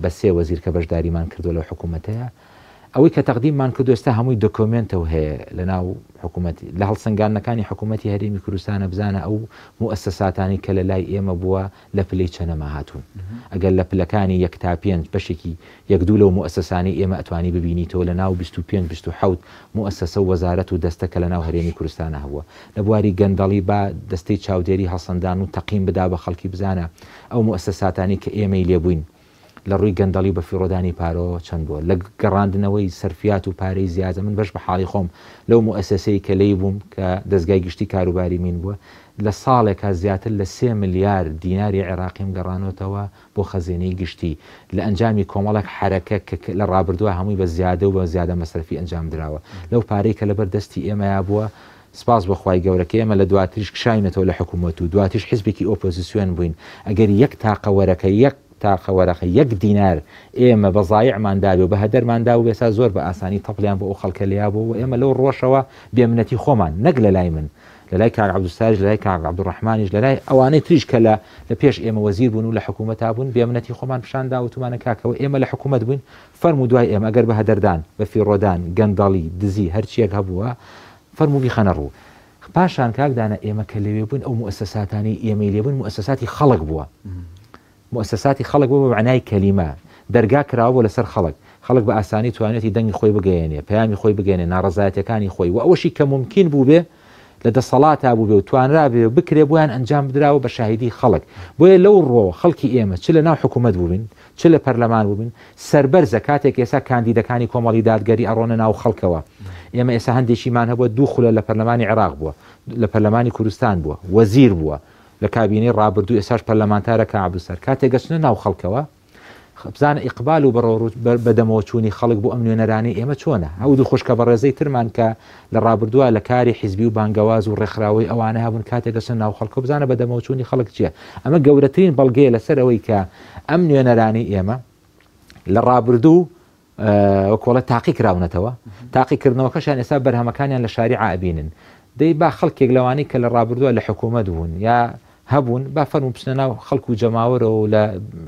بە سێ وەزیر کە بەشداریمان کردو لە حکوومەتەیە ئەوەی کە تەقدیممان کردو ئێستا هەمووی دۆکۆمنتەوە هەیە لە ناو حکوومەتی لە هەڵسەنگاندنەکانی حکوومەتی هەرێمی کوردستانە بزانە ئەو موسساتانی کە لە لای ئێمە بووە لە پلەی چەنەما هاتوون ئەگەر لە پلەکانی یەک تا پێنج بەشێکی یەک دوو لەو موسسانی ئێمە ئەتوانی ببینیتەوە لە ناو 25-27 موسسە و وەزارەت و دەستە کە لە ناو هەرێمی کوردستانە هەبووە لە بواری گەندەڵی با دەستەی چاودێری هەڵسەندان و تەقیم بدا بە خەڵکی بزانە ئەو موسساتانی کە ئێمەی لێبووین لە ڕووی گەندەڵی بە فیڕۆدانی پارۆ چەند بووە لە گەڕاندنەوەی سەرفیات و پارەی زیادە من بەش بە حاڵی خۆم لەو موسسەی کە لی بووم کە دەستگای گشتی کاروباری مین بووە لە ساڵێکە زیاتر لە 3 ملیار دیناری عێراقیم گەڕانەوەتەوە بۆ خەزینەی گشتی لە ئەنجامی کۆمەڵک حرەکە لە ڕابردووە هەمووی بە زیادە و بە زیادە مەسرفی ئەنجام درراوە لەو پارەی کە لەبەر دەستی ئێمەیا بووە سپاس بەخوای گەورەکە ئێمە لە دواتریش کشاینەتەوە لە حکوومەت و دواتیش حیزبێکی ئۆپۆزیسیۆن بووین ئەگەر یەک تاقەوەرەکە تاقەوەرەخە 1 دینار ئێمە بە زایعمان داوێ و بە هەدەرماندا و بێسا زۆر بە ئاسانی تەپڵیان بۆ ئەو خەڵکە لیا بوو و ئێمە لەو ڕۆژەوە بێمنەتی خۆمان نەک لە لای من لە لای کاک عەبدولساریش لە لای کاک عەبدوڕەحمانیش لە لای ئەوانەی تریش کە لە پێش ئێمە وەزیر بوون و لە حکوومەتا بوون بێمنەتی خۆمان پیشاندا وتمانە کاکەوە ئێمە لە حکوومەت بووین فەرموو دوای ئێمە ئەگەر بە هەدەردان بە فیڕۆدان گەندەڵی دزی هەرچیەک هەبووە فەرموو بیخەنە ڕوو پاشان کاکدانە ئێمە کە لەوێ بوون ئەو موسساتانی ئێمەی لێبوون موسساتی خەڵک بووە مؤسساتی خەڵک بۆ بەمعنای کەلیمە دەرگا کراوە لەسەر خەڵک بە ئاسانی توانێتی دەنگی خۆی بگەێنێ پەیامی خۆی بگەێنێ ناڕەزایەتەکانی خۆی و ئەوەشی کە ممکن بوو بێ لە دەسەڵاتە بوو بێ و توانرا بێ بکرێ بۆیان ئەنجام بدراوە بە شاهیدی خەڵک بۆیە لەو ڕۆ خەڵکی ئێمە چ لە ناو حکوومەت بووبین چ لە پەرلەمان بووبین سەربەرزە کاتێک ئێستا کاندیدەکانی کۆمەڵی دادگەری ئەڕۆنە ناو خەڵکەوە ئێمە ئێستا هەندێکیمان هەبووە 2 خولە لە پەرلەمانی عێراق بووە لە پەرلەمانی کوردستان بووە وەزیر بووە لە کابینەی ڕابردوو ئێساش پەرلەمانتارە کە عەبدولسەر کاتێک گەچنە ناو خەڵکەوە بزانە ئیقبال و بەدەمەوە چوونی خەڵک بۆ ئەم نوێنەرانی ئێمە چۆنە هەوو دوو خوشکە بە ڕێزەی ترمان کە لە ڕابردووە لە کاری حیزبی و بانگەواز و ڕێکخراوەی ئەوانە هەبوون کاتێک گەچنە ناو خەڵکە بزانە بەدەمەوە چوونی خەڵک چییە ئەمە گەورەترین بەڵگەیە لەسەر ئەوەی کە ئەم نوێنەرانی ئێمە لە ڕابردوو وەکۆڵە تاقی کراونەتەوە تاقیکردنەوەکەشیان ئێستا بەرهەمەکانیان لە شاریعە ئەبینن دەی با خەڵکێک لەوانەی کە لە ڕابردووە لە حکوومەت بوون یا هەبوون با فەرموو بچنە ناو خەڵک و جەماوەرەوە و لە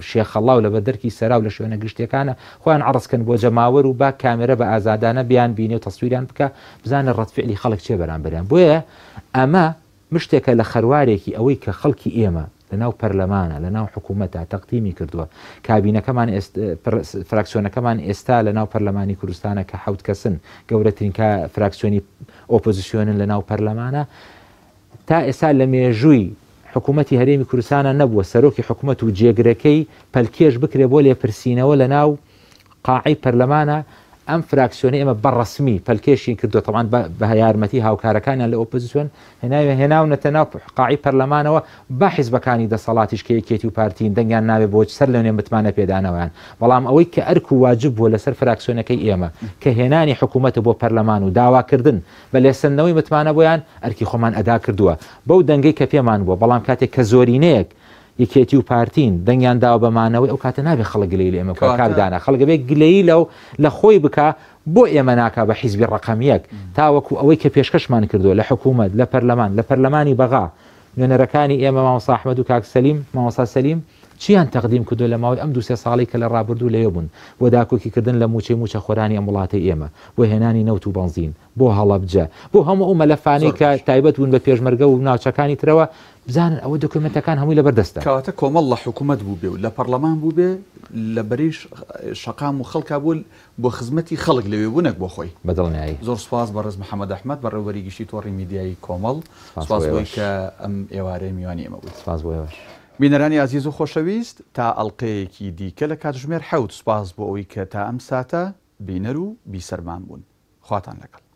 شێخەڵاو لە بەدەرکی سەرا و لە شوێنە گشتیەکانە خۆیان عەرزکەن بۆ جەماوەر و با کامێرە بە ئازادانە بیان بینێ و تەسویریان بکە بزانە ڕەتفعلی خەڵک چێ بەرامبەریان بۆیە ئەمە مشتێکە لە خەروارێکی ئەوەی کە خەڵکی ئێمە لە ناو پەرلەمانە لە ناو حکوومەتە تەقدیمی کردووە کابینەکەمان فراکسیۆنەکەمان ئێستا لە ناو پەرلەمانی کوردستانە کە 7 کەسن گەورەترین کە فراکسیۆنی ئۆپۆزیسیۆنن لە ناو پەرلەمانە تا ئێستا لە مێژووی حکوومەتی هەرێمی کوردستانە نەبووە سەرۆکی حکوومەت و جێگرەکەی پەلکێش بکرێ بۆ لێپرسینەوە لە ناو قاعی پەرلەمانە ئەم فراکسیۆنی ئێمە بەڕسمی پەلکێشی کردو تەوان بە یارمەتی هاوکارەکانیان لە ئۆپۆزیسیۆن هێناونەتە ناو قاعی پەرلەمانەوە با حیزبەکانی دەسەڵاتیش کە یەکێتی و پارتین دەنگیان نابێت بۆ سەر لەنێ متمانە پێدانەوەیان بەڵام ئەوەی کە ئەرک و واجب بووە لەسەر فراکسیۆنەکەی ئێمە کە هێنانی حکوومەتە بۆ پەرلەمان و داواکردن بە لێسەندنەوەی متمانە بۆیان ئەرکی خۆمان ئەدا کردووە بەو دەنگەی کە پێمان بووە بەڵام کاتێک کە زۆرینەیەک یەکێتی و پارتین دەنگیان داوە بەمانەوەی ئەو کاتە نابێ خەڵک گلەی لە ئێمە کاکدانە خەڵک بێ گلەیی لە خۆی بکە بۆ ئێمە ناکا بە حیزبی ڕقەمیەک تاوەکو ئەوەی کە پێشکەشمان کردو لە حکوومەت لە پەرلەمانی بەغا نوێنەرەکانی ئێمە مامۆستا ئەحمەد و کاک سەلیم مامۆستا سەلیم چیان تەقدیم کردو لە ماوەی ئەم 2-3 ساڵی کە لە ڕابردوو لەوێ بوون بۆ داکۆکیکردن لە موچەی خۆرانی ئەم وڵاتی ئێمە بۆ هێنانی نەوت و بەنزین بۆ هەڵەبجە بۆ هەموو ئەو مەلەفانەی کە تایبەت بوون بە پێشمەرگە و ناوچەکانی ترەوە بزانن ئەوە دۆکومنتەکان هەمووی لەبەردەستە کەواتە کۆمەڵ لە حکوومەت بوو بێ و لە پەرلەمان بوو بێ لە بەریش شەقام و خەڵکا بوو بۆ خزمەتی خەڵک لەوێ بوونەك بۆ خۆی بەدڵنیایی زۆر سپاس بەڕێز محەممەد ئەحمەد بەڕێوەبەری گشتی تۆڕی میدیایی کۆمەڵ سپاس بۆی کە ئەم ئێوارەی میوانی ئێمە بوو سپاس بۆ ئێوەش بینەرانی عزیز و خۆشەویست تا ئەڵلقەیەکی دیکە لە کاتژمێر 7 سپاس بۆ ئەوەی کە تا ئەم ساتە بینەر و بیسەرمان بوون خواتان لەگەڵ